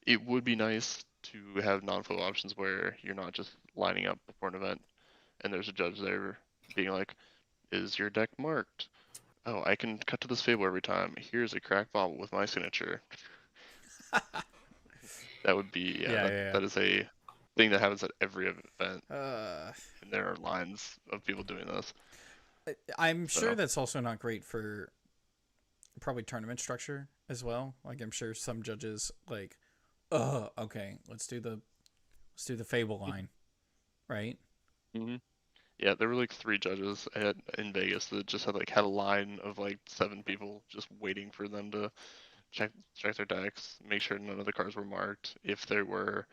It would be nice to have non-foil options where you're not just lining up before an event and there's a judge there being like, is your deck marked? Oh, I can cut to this fable every time. Here's a cracked bauble with my signature. That would be Yeah. that is a thing that happens at every event, Uh, and there are lines of people doing this. I'm sure So- that's also not great for probably tournament structure as well. Like I'm sure some judges like, okay, let's do the Fable line, right? hmm Yeah, there were like 3 judges in Vegas that just had a line of like 7 people just waiting for them to check their decks, make sure none of the cards were marked. If there were,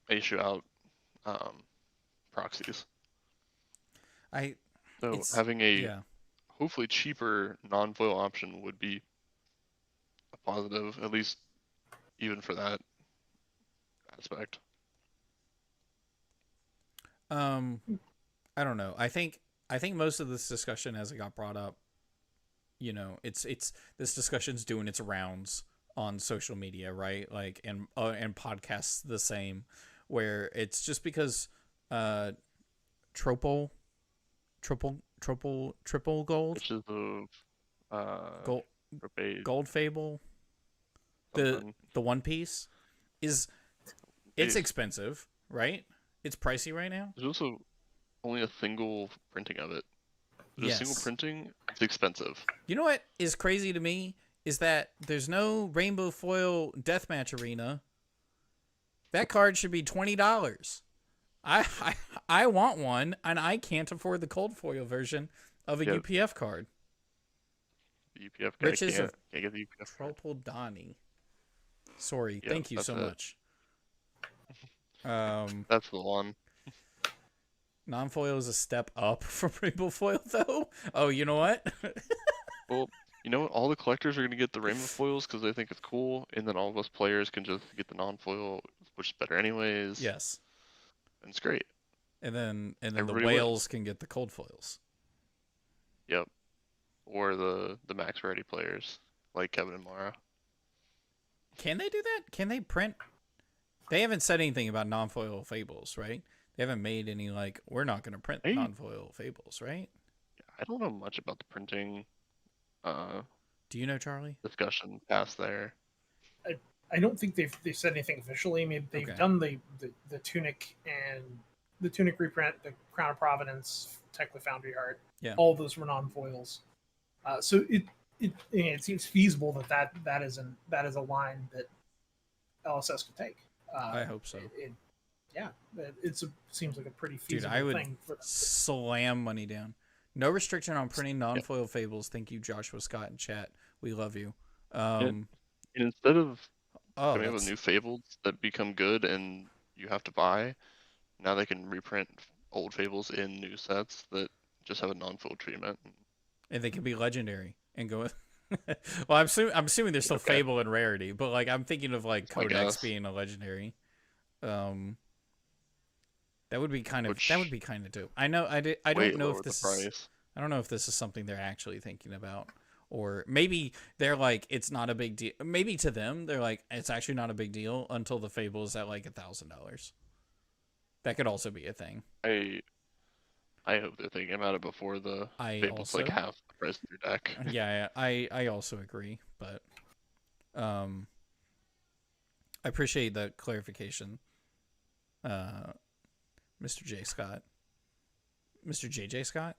issue out proxies. I So it's having a yeah. hopefully cheaper non-foil option would be a positive, at least even for that aspect. I don't know. I think most of this discussion as it got brought up, you know, it's this discussion's doing its rounds on social media, right? Like and podcasts the same, where it's just because triple gold Which is the gold Repay gold fable something. the One Piece it's Base. expensive, right? It's pricey right now. There's also only a single printing of it. There's a single Yes. printing, it's expensive. You know what is crazy to me is that there's no rainbow foil deathmatch arena. That card should be $20. I want one, and I can't afford the cold foil version of a Yeah. UPF card. The UPF guy Riches can't of get the UPF card. Tropal Donnie. Sorry, Yeah, thank you that's so it. much. That's the one. Non-foil is a step up from rainbow foil, though. Oh, you know what? Well, you know what? All the collectors are going to get the rainbow foils because they think it's cool, and then all of us players can just get the non-foil, which is better anyways. Yes. And it's great. And then the Everybody whales can get the cold foils. Yep. Or the max ready players like Kevin and Mara. Can they do that? Can they print? They haven't said anything about non-foil fables, right? They haven't made any like we're not going to print Hey. non-foil fables, right? I don't know much about the printing Do you know, Charlie? discussion past there. I don't think they've said anything officially. Maybe they've Okay. done the tunic and the tunic reprint, the Crown of Providence, Tekla Foundry Heart. Yeah. All those were non-foils. So it seems feasible that is a line that LSS could take. I hope so. It seems like a pretty Dude, feasible I would thing. slam money down. No restriction on printing non-foil fables. Thank you, Joshua Scott in chat. We love you. And instead of Oh, coming up with new fables that become good and you have to buy, now they can reprint old fables in new sets that just have a non-foil treatment. and they can be legendary and go. Well, I'm assuming they're still Okay. fable and rarity, but like I'm thinking of like That's my Codex guess. being a legendary. That would be kind of dope. I know I Way don't know lower if the this is, price. I don't know if this is something they're actually thinking about, or maybe they're like it's not a big deal. Maybe to them they're like it's actually not a big deal until the fable is at like $1,000. That could also be a thing. I hope they're thinking about it before the I fables also like half the price of your deck. yeah, I also agree, but I appreciate the clarification, Mr. J Scott, Mr. JJ Scott.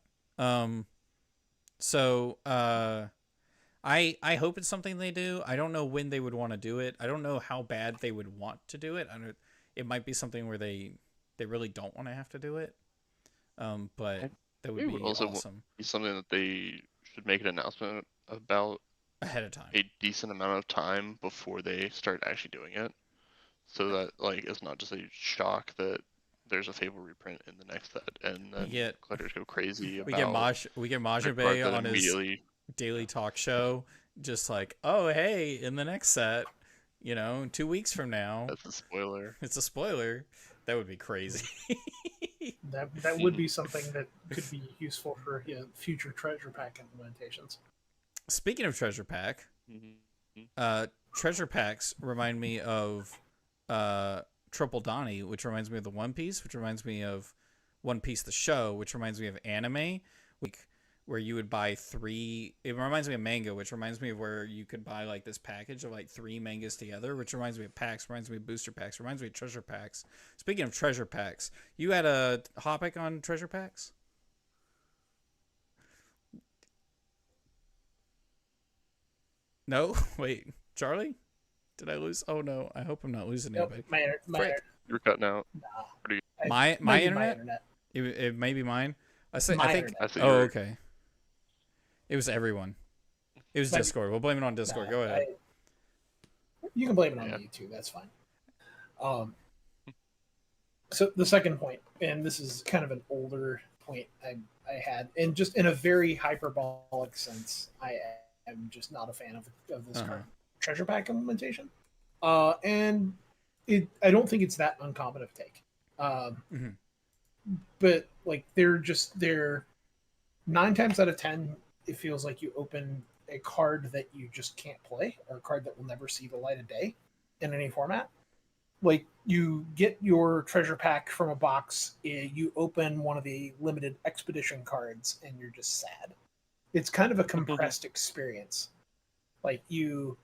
So I hope it's something they do. I don't know when they would want to do it. I don't know how bad they would want to do it. It might be something where they really don't want to have to do it. But that would It be would also awesome be something that they should make an announcement about ahead of time. a decent amount of time before they start actually doing it, so that like it's not just a shock that there's a Fable reprint in the next set and then collectors go crazy We about get their Maja card Bay that on his immediately daily talk show, just like, oh hey, in the next set, 2 weeks from now, that's a spoiler. it's a spoiler. That would be crazy. That would be something that could be useful for future treasure pack implementations. Speaking of treasure pack, treasure packs remind me of Triple Donnie, which reminds me of the One Piece, which reminds me of One Piece the show, which reminds me of anime. where you would buy 3. It reminds me of Manga, which reminds me of where you could buy like this package of like 3 mangas together, which reminds me of packs, reminds me of booster packs, reminds me of treasure packs. Speaking of treasure packs, you had a topic on treasure packs? No? Wait, Charlie? Did I lose? Oh no, I hope I'm not losing Nope, anybody. my You're cutting out. nah. My Might be internet? It may be mine. I think. internet. I see Oh, your- okay. It was everyone. It was Might be- Discord. We'll blame it on Discord. Nah, Go ahead. You can blame it on Yeah. me too. That's fine. So the second point, and this is kind of an older point I had, and just in a very hyperbolic sense, I am just not a fan of this current treasure pack implementation. And I don't think it's that uncommon of a take. But like they're 9 times out of 10, it feels like you open a card that you just can't play, or a card that will never see the light of day in any format. Like you get your treasure pack from a box, you open one of the limited expedition cards, and you're just sad. It's kind of a compressed experience. Like you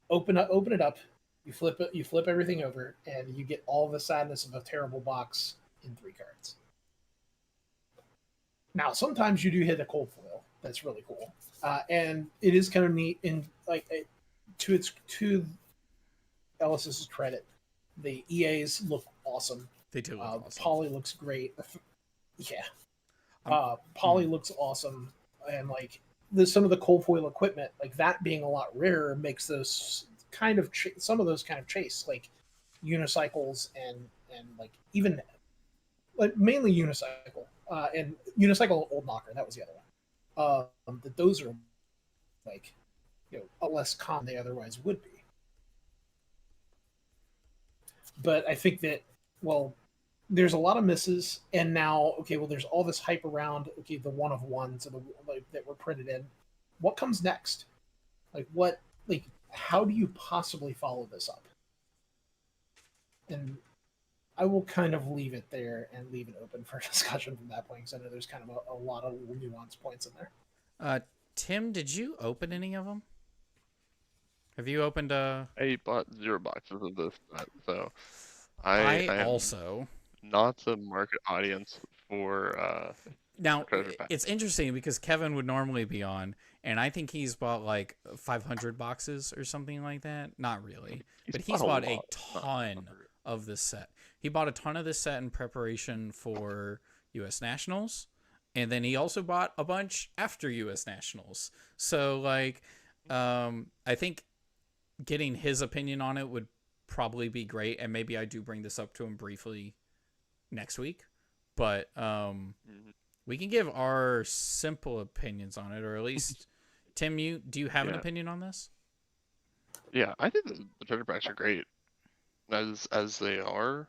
open it up, you flip everything over, and you get all the sadness of a terrible box in 3 cards. Now, sometimes you do hit a cold foil. That's really cool, and it is kind of neat. In like to Ellis's credit, the EAs look awesome. They do look awesome. Polly looks great. Yeah, Polly looks awesome, and like some of the cold foil equipment, like that being a lot rarer, makes those kind of some of those kind of chase like unicycles and like even like mainly unicycle and unicycle old knocker, that was the other one. That those are like a less common they otherwise would be. But I think that there's a lot of misses, and now there's all this hype around the one of ones that were printed in. What comes next? How do you possibly follow this up? And I will kind of leave it there and leave it open for discussion from that point, because I know there's kind of a lot of nuanced points in there. Tim, did you open any of them? Have you opened I bought 0 boxes of this, so I am also not the market audience for now. treasure packs. It's interesting because Kevin would normally be on, and I think he's bought like 500 boxes or something like that. Not really, but he's bought a ton of this set. He bought a ton of this set in preparation for U.S. Nationals, and then he also bought a bunch after U.S. Nationals. So like, I think getting his opinion on it would probably be great, and maybe I do bring this up to him briefly next week, but we can give our simple opinions on it, or at least Tim, do you have an opinion on this? Yeah, I think the treasure packs are great as they are.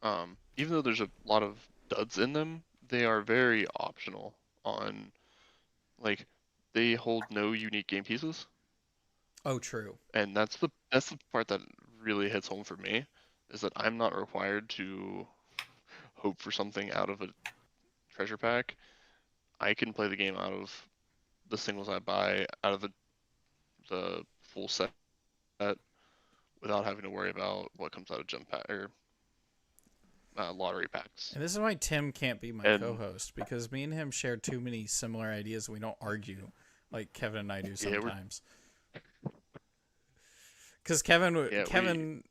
Even though there's a lot of duds in them, they are very optional on, like, they hold no unique game pieces. Oh, true. And that's the part that really hits home for me, is that I'm not required to hope for something out of a treasure pack. I can play the game out of the singles I buy, out of the full set, without having to worry about what comes out of gem pack or lottery packs. And this is why Tim can't be my co-host, because me and him share too many similar ideas. We don't argue like Kevin and I do sometimes. Because Kevin,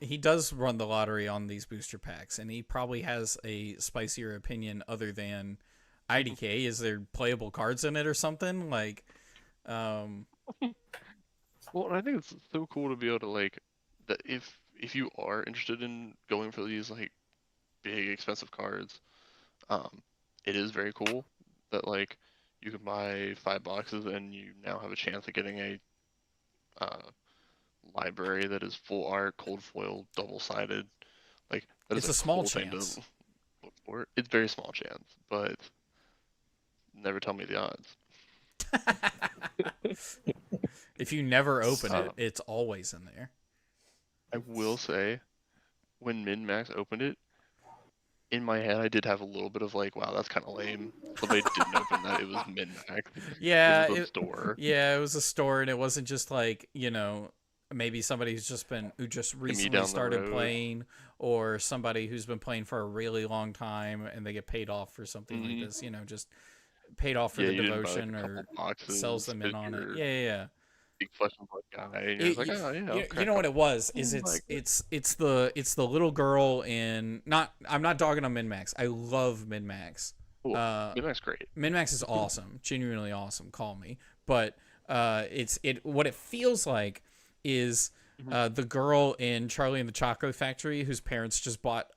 he does run the lottery on these booster packs, and he probably has a spicier opinion other than IDK. Is there playable cards in it or something? Like, Well, and I think it's so cool to be able to, like, that if you are interested in going for these like big expensive cards, it is very cool that like you can buy 5 boxes and you now have a chance of getting a library that is full art, cold foil, double-sided. Like, that is it's a small cool thing to chance. look for. It's very small chance, but never tell me the odds. If you never open it, it's always in there. I will say, when Min Max opened it, in my head, I did have a little bit of like, wow, that's kind of lame. Somebody didn't open that. It was min-max. Yeah, It was a store. yeah, it was a store, and it wasn't just like, maybe somebody who just Me recently down the started road. playing, or somebody who's been playing for a really long time and they get paid off for something like this, just paid off for Yeah, the you didn't buy like devotion a couple or sells boxes them in because on it. you're Yeah, yeah, yeah. big flesh and blood guy, and you're It, just like, oh yeah, I'll you crack know what up. it was is Oh my it's the little girl in not I'm not dogging on Min-Max. I love Min-Max. cool. Min-max great. Min-Max is awesome, genuinely awesome. Call me, but what it feels like is the girl in Charlie and the Chocolate Factory whose parents just bought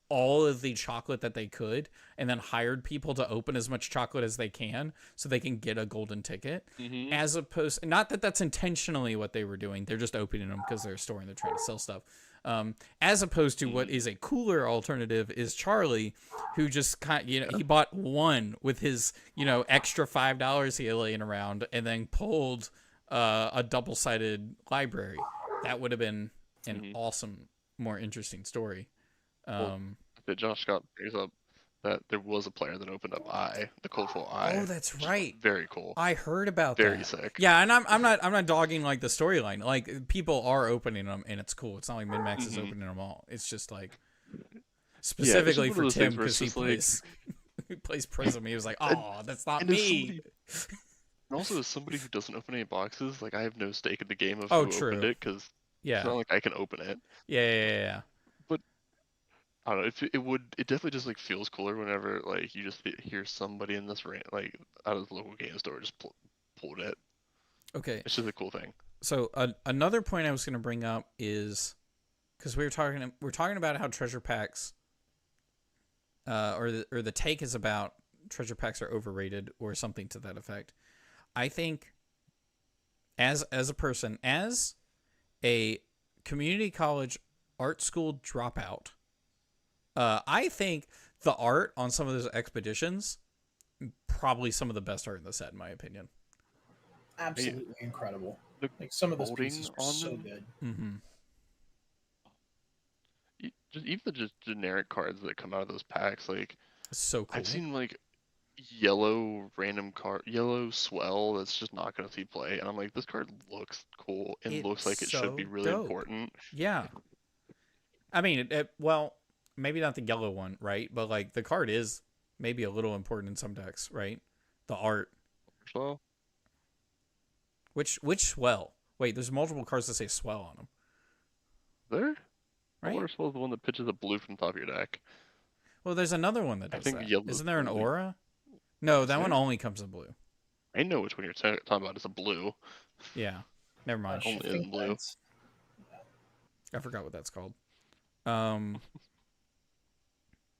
all of the chocolate that they could and then hired people to open as much chocolate as they can so they can get a golden ticket, as opposed, not that that's intentionally what they were doing, they're just opening them because they're a store and they're trying to sell stuff, as opposed to what is a cooler alternative is Charlie, who just he bought one with his extra $5 he had laying around and then pulled a double-sided library. That would have been an awesome, more interesting story. That Josh Scott brings up that there was a player that opened up the colorful eye. Oh, that's right. Very cool. I heard about Very that. sick. Yeah, and I'm not dogging like the storyline. Like people are opening them and it's cool. It's not like Min-Max is opening them all. It's just like specifically one of for those Tim things where because it's he just like- he plays Prism. He was like, oh, that's not and as me. And also, as somebody who doesn't open any boxes, like I have no stake in the game of Oh, who true. opened it because Yeah. it's not like I can open it. Yeah. I don't know. It definitely just like feels cooler whenever like you just hear somebody in this like out of the local game store just pulled it. Okay. It's just a cool thing. So another point I was going to bring up is because we're talking about how treasure packs, or the take is about treasure packs are overrated or something to that effect. I think as a person, as a community college art school dropout, I think the art on some of those expeditions probably some of the best art in the set, in my opinion. Absolutely incredible. The Like some of those molding pieces are on so them? good. Mm-hmm. Just even the just generic cards that come out of those packs, like It's so cool. I've seen like yellow swell that's just not gonna see play, and I'm like, this card looks cool and It's looks like it should be so really dope. important. Yeah. I mean, well, maybe not the yellow one, right? But like the card is maybe a little important in some decks, right? The art. So Which swell? Wait, there's multiple cards that say swell on them, there, right? Water Swell is the one that pitches a blue from the top of your deck. Well, there's another one that I does think that. yellow Isn't there an only. aura? No, that Is one there? only comes in blue. I know which one you're talking about. It's a blue. Yeah. Never mind. Only in blue. that's- I forgot what that's called.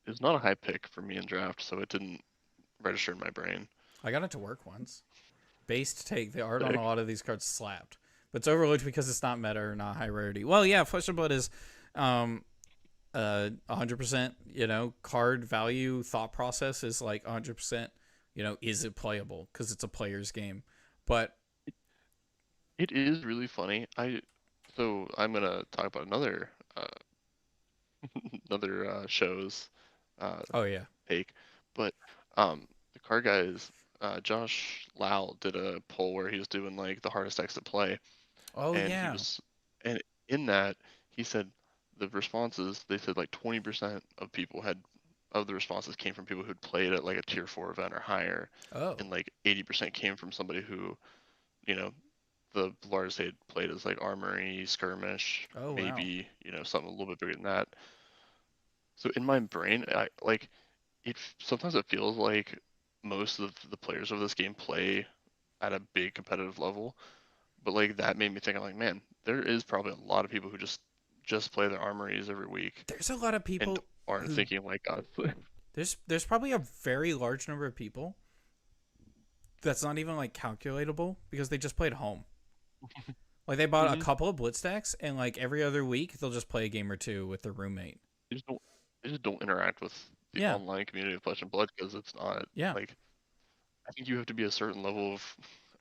It was not a high pick for me in draft, so it didn't register in my brain. I got it to work once. Based take, the art on Sick. a lot of these cards slapped. But it's overlooked because it's not meta or not high rarity. Well, yeah, Flesh and Blood is 100%, card value thought process is like 100%, is it playable? Because it's a player's game. But It is really funny. So I'm gonna talk about another show's oh yeah. take, but the card guys, Josh Lau did a poll where he was doing like the hardest decks to play, Oh and yeah. and in that he said the responses, they said like 20% of the responses came from people who'd played at like a tier 4 event or higher, Oh. and like 80% came from somebody who, the largest they had played is like Armory, Skirmish, Oh, wow. maybe, something a little bit bigger than that. So in my brain, sometimes it feels like most of the players of this game play at a big competitive level, but like that made me think, I'm like, man, there is probably a lot of people who just play their Armories every week There's a lot of people and aren't who- thinking like us. There's probably a very large number of people that's not even like calculatable because they just play at home. Like they bought a couple of blitz decks and like every other week they'll just play a game or two with their roommate. They just don't interact with the Yeah. online community of Flesh and Blood because it's not like, I think you have to be a certain level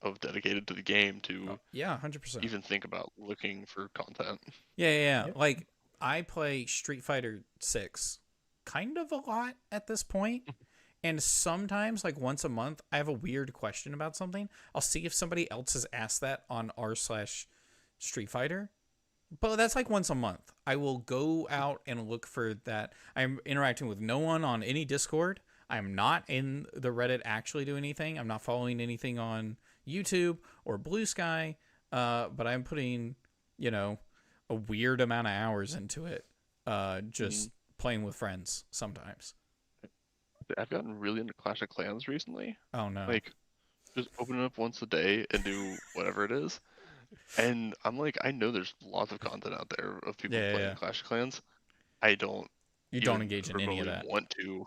of dedicated to the game to Yeah, 100%. even think about looking for content. Yeah. Yep. Like I play Street Fighter 6 kind of a lot at this point. And sometimes, like once a month, I have a weird question about something. I'll see if somebody else has asked that on r/Street Fighter. But that's like once a month. I will go out and look for that. I'm interacting with no one on any Discord. I'm not in the Reddit actually doing anything. I'm not following anything on YouTube or Bluesky. But I'm putting, a weird amount of hours into it. Just playing with friends sometimes. I've gotten really into Clash of Clans recently. Oh, no. Like, just open it up once a day and do whatever it is. And I'm like, I know there's lots of content out there of people playing Clash of Clans. I don't. You don't engage in any of that. Want to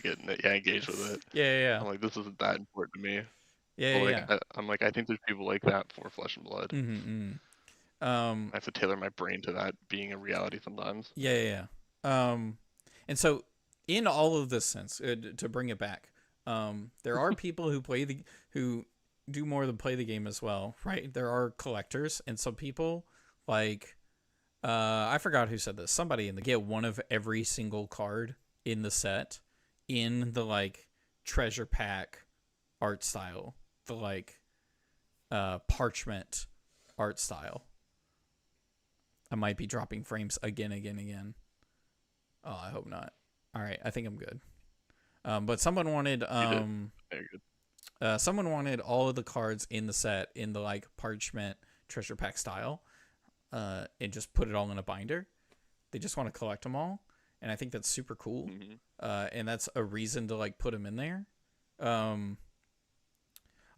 get in it? Yeah, engage with it. Yeah. I'm like, this isn't that important to me. Yeah. I'm like, I think there's people like that for Flesh and Blood. I have to tailor my brain to that being a reality sometimes. Yeah. And so, in all of this sense, to bring it back, there are people who do more than play the game as well, right? There are collectors, and some people like I forgot who said this. Somebody in the get one of every single card in the set in the like treasure pack art style, the like parchment art style. I might be dropping frames again. Oh, I hope not. All right, I think I'm good. But someone wanted someone wanted all of the cards in the set in the like parchment treasure pack style, and just put it all in a binder. They just want to collect them all, and I think that's super cool. And that's a reason to like put them in there.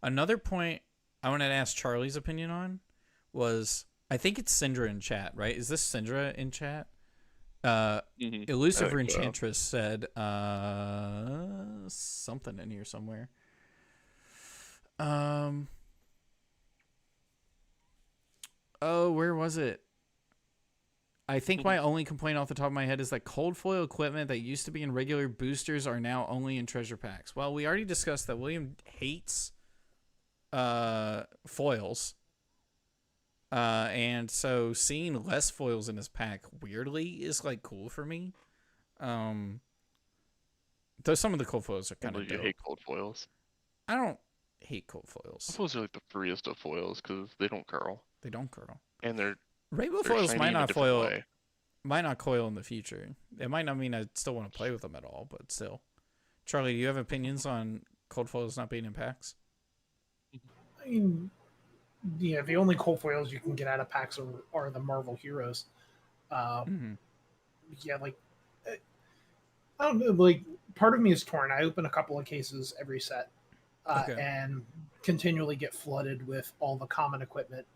Another point I wanted to ask Charlie's opinion on was, I think it's Syndra in chat, right? Is this Syndra in chat? Elusive Enchantress said something in here somewhere. Oh, where was it? I think my only complaint off the top of my head is that cold foil equipment that used to be in regular boosters are now only in treasure packs. Well, we already discussed that William hates foils. And so seeing less foils in his pack weirdly is like cool for me. Though some of the cold foils are kind of dope. You hate cold foils. I don't hate cold foils. Cold foils are like the freest of foils because they don't curl. They don't curl. And they're rainbow they're foils might not foil. Way. Might not coil in the future. It might not mean I still want to play with them at all, but still. Charlie, do you have opinions on cold foils not being in packs? I mean, yeah, the only cold foils you can get out of packs are the Marvel heroes. Yeah, like, I don't know, like, part of me is torn. I open a couple of cases every set and continually get flooded with all the common equipment.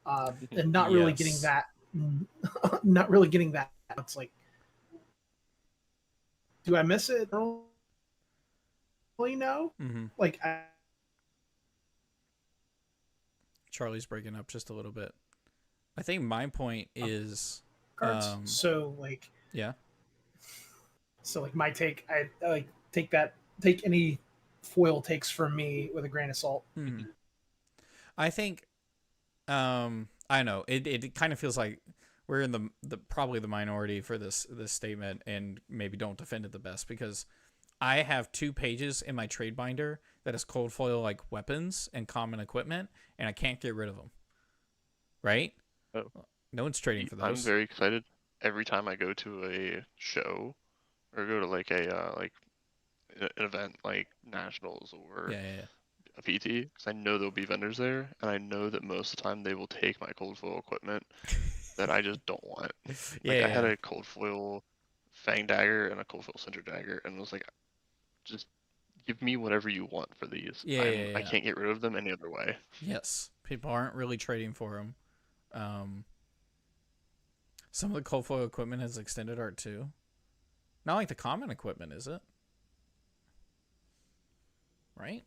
And not really getting that. Not really getting that. It's like, do I miss it? Really, no. Like, Charlie's breaking up just a little bit. I think my point is cards. So like, yeah. So like my take, I like take any foil takes from me with a grain of salt. I think, I know it kind of feels like we're in the probably the minority for this statement, and maybe don't defend it the best, because I have 2 pages in my trade binder that is cold foil like weapons and common equipment, and I can't get rid of them. Right? Oh. No one's trading for those. I'm very excited every time I go to a show or go to like an event like Nationals or a PT, because I know there'll be vendors there, and I know that most of the time they will take my cold foil equipment that I just don't want. I had a cold foil Fang Dagger and a cold foil Cinder Dagger, and it was like, just give me whatever you want for these. I can't get rid of them any other way. Yes, people aren't really trading for them. Some of the cold foil equipment has extended art too. Not like the common equipment, is it? Right?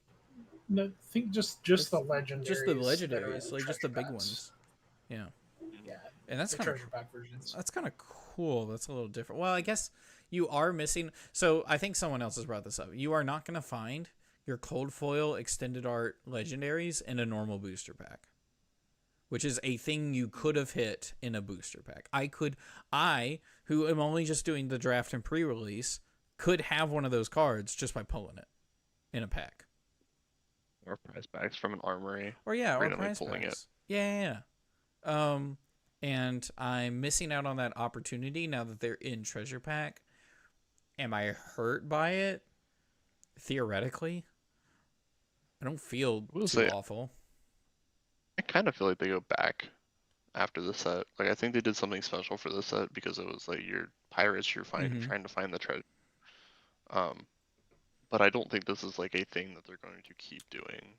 No, I think just the legendaries. Just the legendaries, like just the big ones. Yeah. Yeah. And that's kind treasure pack versions. That's kind of cool. That's a little different. Well, I guess you are missing. So I think someone else has brought this up. You are not going to find your cold foil extended art legendaries in a normal booster pack, which is a thing you could have hit in a booster pack. I, who am only just doing the draft and pre-release, could have one of those cards just by pulling it in a pack. Or prize packs from an armory. Or yeah, or randomly prize pulling packs. Yeah. And I'm missing out on that opportunity now that they're in treasure pack. Am I hurt by it? Theoretically. I don't feel too awful. I kind of feel like they go back after the set. Like, I think they did something special for this set because it was like you're pirates, you're trying to find the treasure. But I don't think this is like a thing that they're going to keep doing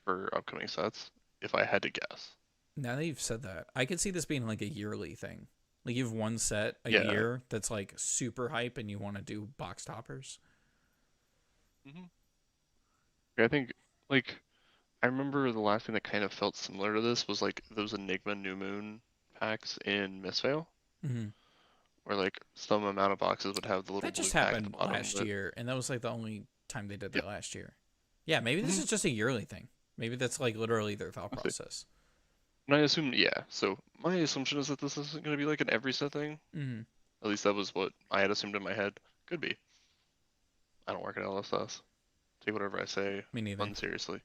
for upcoming sets, if I had to guess. Now that you've said that, I could see this being like a yearly thing. Like you have one set a year that's like super hype and you want to do box toppers. I think, like, I remember the last thing that kind of felt similar to this was like those Enigma New Moon packs in Mistveil. Where like some amount of boxes would have the little that just blue happened last year, and that was like the only time they did that last year. Yeah, maybe this is just a yearly thing. Maybe that's like literally their thought process. And I assume, so my assumption is that this isn't going to be like an every set thing. At least that was what I had assumed in my head. Could be. I don't work at LSS. Take whatever I say unseriously.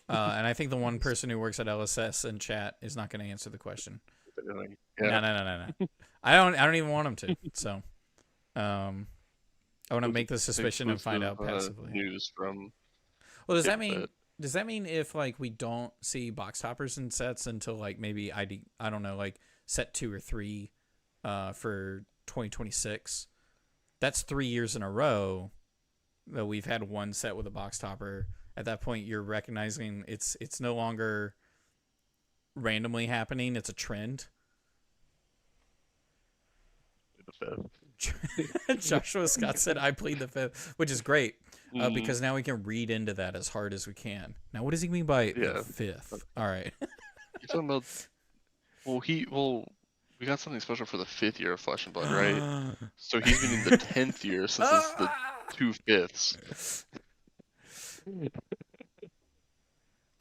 And I think the one person who works at LSS in chat is not going to answer the question. Yeah. No. I don't even want him to. So, I want to make the suspicion and find out passively. News from. Well, does that mean if like we don't see box toppers in sets until like maybe I don't know, like set 2 or 3 for 2026, that's 3 years in a row that we've had one set with a box topper. At that point, you're recognizing it's no longer randomly happening, it's a trend. Joshua Scott said I plead the fifth, which is great because now we can read into that as hard as we can. Now, what does he mean by the fifth? All right. You're talking about we got something special for the 5th year of Flesh and Blood, right? So he's been in the 10th year since it's the 2/5.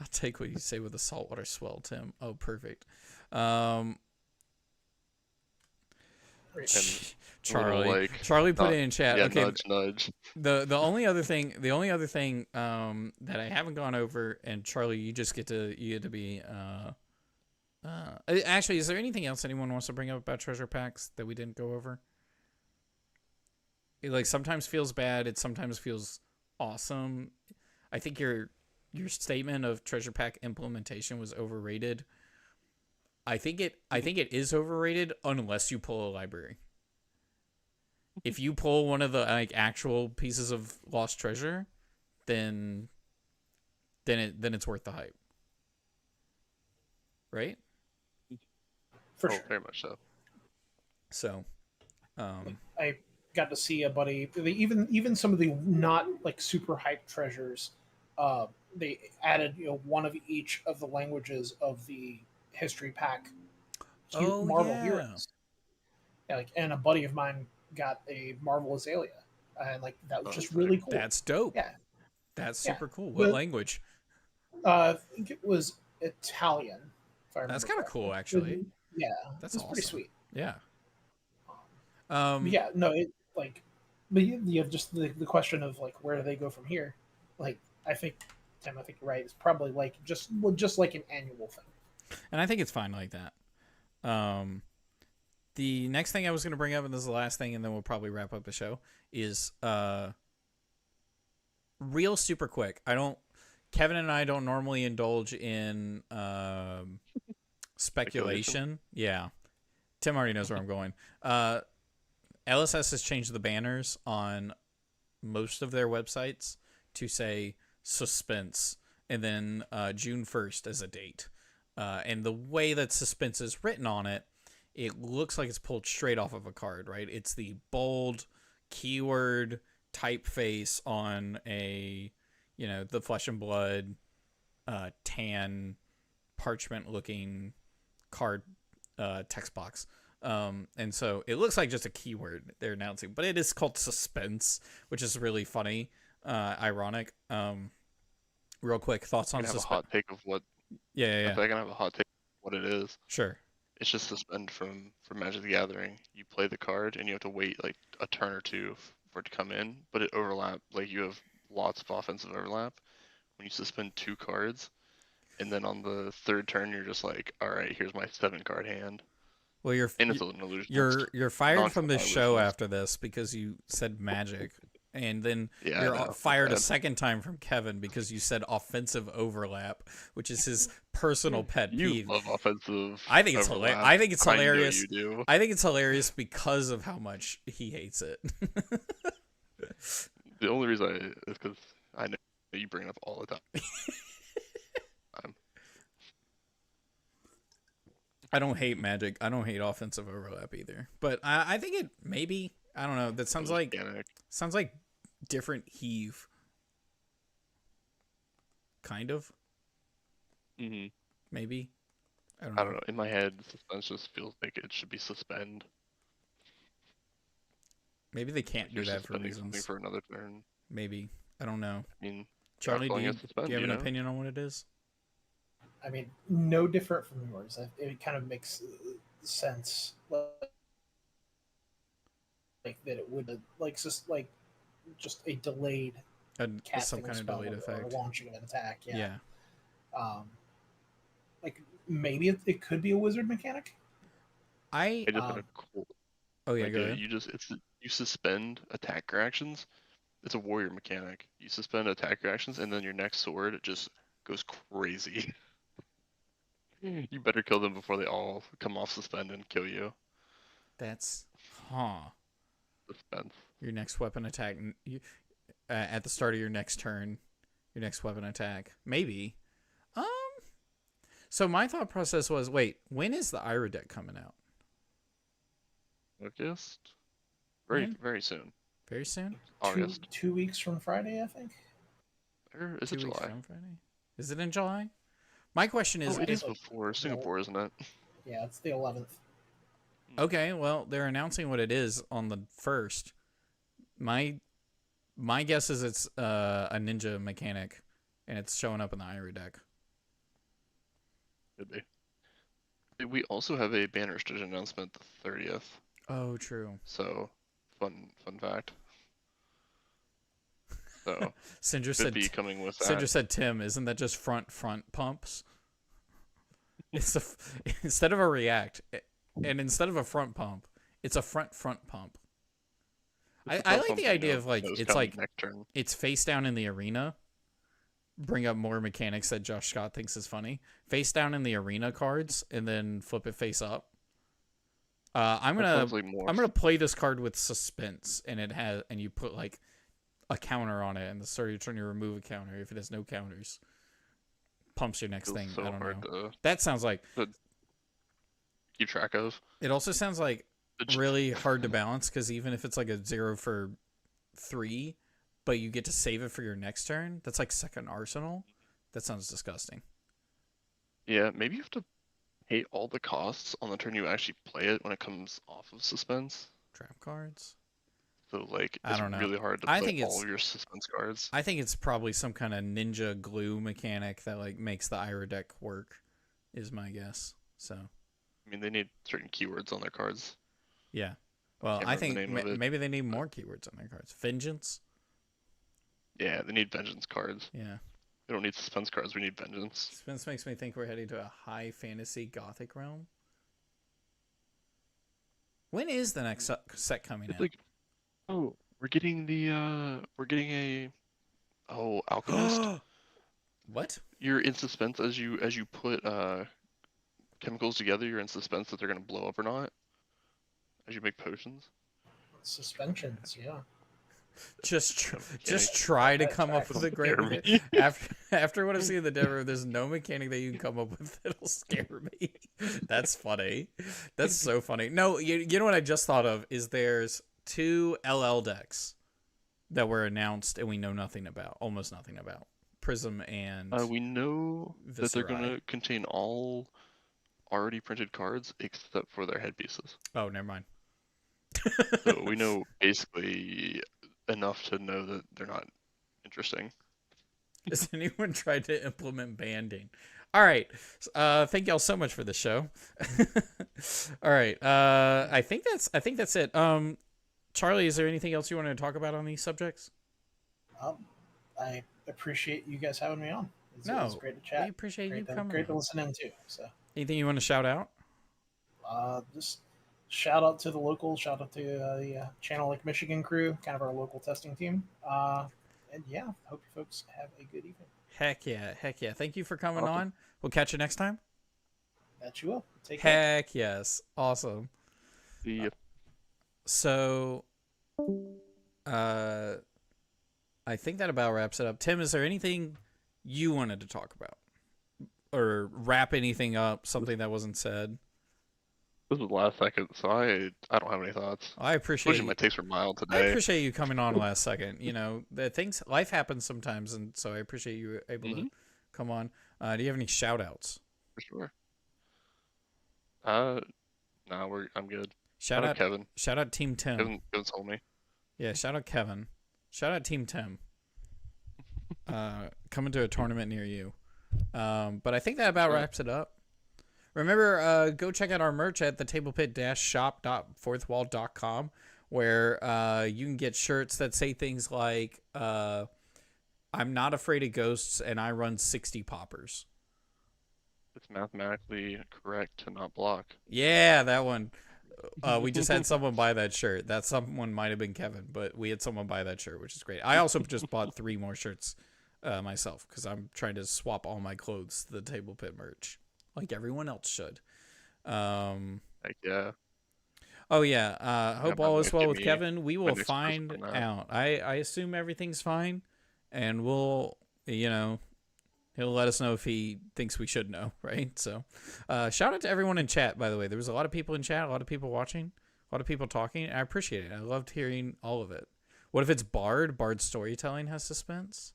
I'll take what you say with a saltwater swell, Tim. Oh, perfect. Charlie put it in chat. Okay. Nudge. The only other thing that I haven't gone over, and Charlie, you get to be actually, is there anything else anyone wants to bring up about treasure packs that we didn't go over? It like sometimes feels bad, it sometimes feels awesome. I think your statement of treasure pack implementation was overrated. I think it is overrated unless you pull a library. If you pull one of the like actual pieces of lost treasure, then it's worth the hype. Right? For sure. Very much so. So, I got to see a buddy. Even some of the not like super hyped treasures, they added one of each of the languages of the history pack to Marvel heroes. Yeah, and a buddy of mine got a Marvel Azalea, and like that was just really cool. That's dope. Yeah, that's super cool. What language? I think it was Italian. If I remember. That's kind of cool, actually. Yeah, that's awesome. Pretty sweet. Yeah. But you have just the question of like where do they go from here? Like I think Tim, you're right. It's probably like just like an annual thing. And I think it's fine like that. The next thing I was going to bring up, and this is the last thing, and then we'll probably wrap up the show, is real super quick. Kevin and I don't normally indulge in speculation. Yeah. Tim already knows where I'm going. LSS has changed the banners on most of their websites to say suspense and then June 1st as a date. And the way that suspense is written on it, it looks like it's pulled straight off of a card, right? It's the bold keyword typeface on a, the Flesh and Blood tan parchment looking card text box. And so it looks like just a keyword they're announcing, but it is called suspense, which is really funny, ironic. Real quick, thoughts on suspense? Have a hot take of what? Yeah. I can have a hot take what it is. Sure. It's just suspend from Magic the Gathering. You play the card and you have to wait like a turn or two for it to come in, but it overlap. Like you have lots of offensive overlap when you suspend 2 cards, and then on the 3rd turn you're just like, all right, here's my 7-card hand, Well, and it's an illusionist. you're fired from this show Non-illusionist. after this because you said Magic, and then Yeah, I you're know. fired a Bad. second time from Kevin because you said offensive overlap, which is his personal pet You peeve. love offensive. I think it's overlap. I think it's I know hilarious. you do. I think it's hilarious because of how much he hates it. The only reason is because I know you bring it up all the time. I don't hate Magic. I don't hate offensive overlap either. But I think it maybe, I don't know. That sounds like different heave. Kind of. Mm-hmm. Maybe. I I don't know. In my head, suspense just feels like it should be suspend. Maybe they can't do You're that for suspending something reasons. for another turn. Maybe. I don't know. I mean, Charlie, do calling you, it suspend, do you have you an know? opinion on what it is? I mean, no different from yours. It kind of makes sense, like that it would just a delayed casting Some kind of spell delayed or effect. launching of an attack. Yeah. Like maybe it could be a wizard mechanic. I I just had a cool. oh yeah, Like, go ahead. you suspend attack reactions. It's a warrior mechanic. You suspend attack reactions, and then your next sword just goes crazy. You better kill them before they all come off suspend and kill you. That's Suspense. your next weapon attack. At the start of your next turn, your next weapon attack. Maybe. So my thought process was, wait, when is the Ira deck coming out? August. Very When? very soon. Very soon? August. 2 weeks from Friday, I think. Or is 2 it weeks July? from Friday? Is it in July? My question is, Oh, it is if, before Singapore, isn't it? Yeah, it's the 11th. okay, well, they're announcing what it is on the 1st. My guess is it's a ninja mechanic, and it's showing up in the Ira deck. Could be. We also have a banner restriction announcement the 30th. Oh, true. So, fun fact. So, Cinder could said, be coming with Cinder that. said, Tim, isn't that just front pumps? It's instead of a react, and instead of a front pump, it's a front pump. It's I about like the something, idea you know, of like that was it's coming like next turn. it's face down in the arena. Bring up more mechanics that Josh Scott thinks is funny. Face down in the arena cards, and then flip it face up. I'm That gonna sounds like more. I'm gonna play this card with suspense, and you put like a counter on it, and the start of your turn you remove a counter. If it has no counters, pumps your next feels thing. so I don't hard know. to That sounds like keep track of. it. Also sounds like It's- really hard to balance because even if it's like a 0 for 3, but you get to save it for your next turn, that's like second arsenal. That sounds disgusting. Yeah, maybe you have to pay all the costs on the turn you actually play it when it comes off of suspense. Trap cards. So like, I it's don't know. really hard to I put think all it's- of your suspense cards. I think it's probably some kind of ninja glue mechanic that like makes the Ira deck work, is my guess. So I mean, they need certain keywords on their cards. yeah. Well, Can't I remember the think name of it. maybe they need more keywords on their cards. Vengeance. Yeah, they need vengeance cards. Yeah. We don't need suspense cards. We need vengeance. Suspense makes me think we're heading to a high fantasy gothic realm. When is the next set coming It's out? like, oh, we're getting a alchemist. What? You're in suspense as you put chemicals together. You're in suspense that they're gonna blow up or not. As you make potions. Suspensions, yeah. Just mechanic. try to come up with a great Scare me. after what I've seen in the demo. There's no mechanic that you can come up with that'll scare me. That's funny. That's so funny. No, you know what I just thought of is there's 2 LL decks that were announced and we know nothing about, almost nothing about. Prism and We know that they're Viscerai. gonna contain all already printed cards except for their headpieces. Oh, never mind. So we know basically enough to know that they're not interesting. Has anyone tried to implement banding? All right. Thank y'all so much for the show. All right. I think that's it. Charlie, is there anything else you want to talk about on these subjects? I appreciate you guys having me on. It was great to chat. We appreciate you coming. Great to listen in too. So, anything you want to shout out? Just shout out to the local, shout out to the Channel Lake Michigan crew, kind of our local testing team. And yeah, hope you folks have a good evening. Heck yeah. Thank you for coming on. We'll catch you next time. That you will. Take care. Heck yes. Awesome. See ya. So, I think that about wraps it up. Tim, is there anything you wanted to talk about? Or wrap anything up, something that wasn't said? This was last second, so I don't have any thoughts. I appreciate Especially my takes were mild I today. appreciate you coming on last second. You know, life happens sometimes, and so I appreciate you able to come on. Do you have any shout outs? For sure. No, I'm good. Shout out Kevin. Shout out Team Tim. Kevin told me. Yeah, shout out Kevin. Shout out Team Tim. Coming to a tournament near you. But I think that about wraps it up. Remember, go check out our merch at thetablepit-shop.fourthwall.com, where you can get shirts that say things like, I'm not afraid of ghosts and I run 60 poppers. It's mathematically correct to not block. Yeah, that one. We just had someone buy that shirt. That someone might have been Kevin, but we had someone buy that shirt, which is great. I also just bought 3 more shirts myself because I'm trying to swap all my clothes to the Table Pit merch, like everyone else should. Like, yeah. Oh, yeah. Hope all is well with Kevin. We will next find person out. I assume everything's fine, and we'll, he'll let us know if he thinks we should know, right? So, shout out to everyone in chat, by the way. There was a lot of people in chat, a lot of people watching, a lot of people talking. I appreciate it. I loved hearing all of it. What if it's Bard? Bard's storytelling has suspense?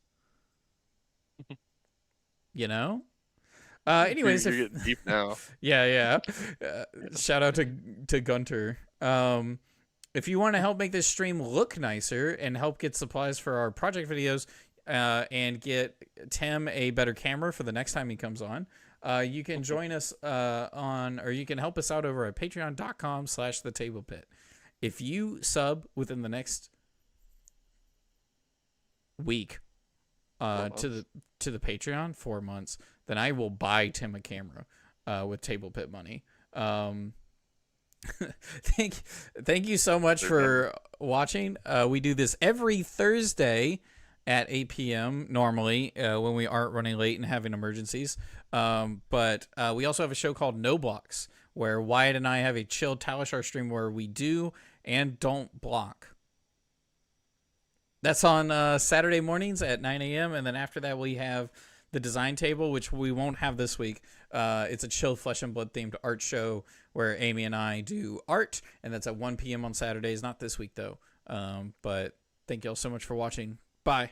Anyways, you're getting deep now. yeah. Shout out to Gunter. If you want to help make this stream look nicer and help get supplies for our project videos, and get Tim a better camera for the next time he comes on, you can join us or you can help us out over at patreon.com/thetablepit. If you sub within the next week to the Patreon, 4 months, then I will buy Tim a camera with Table Pit money. Thank you so much for watching. We do this every Thursday at 8 p.m. normally when we aren't running late and having emergencies. But we also have a show called No Blocks, where Wyatt and I have a chill Talishar stream where we do and don't block. That's on Saturday mornings at 9 a.m. And then after that, we have the design table, which we won't have this week. It's a chill Flesh and Blood themed art show where Amy and I do art, and that's at 1 p.m. on Saturdays. Not this week, though. But thank y'all so much for watching. Bye.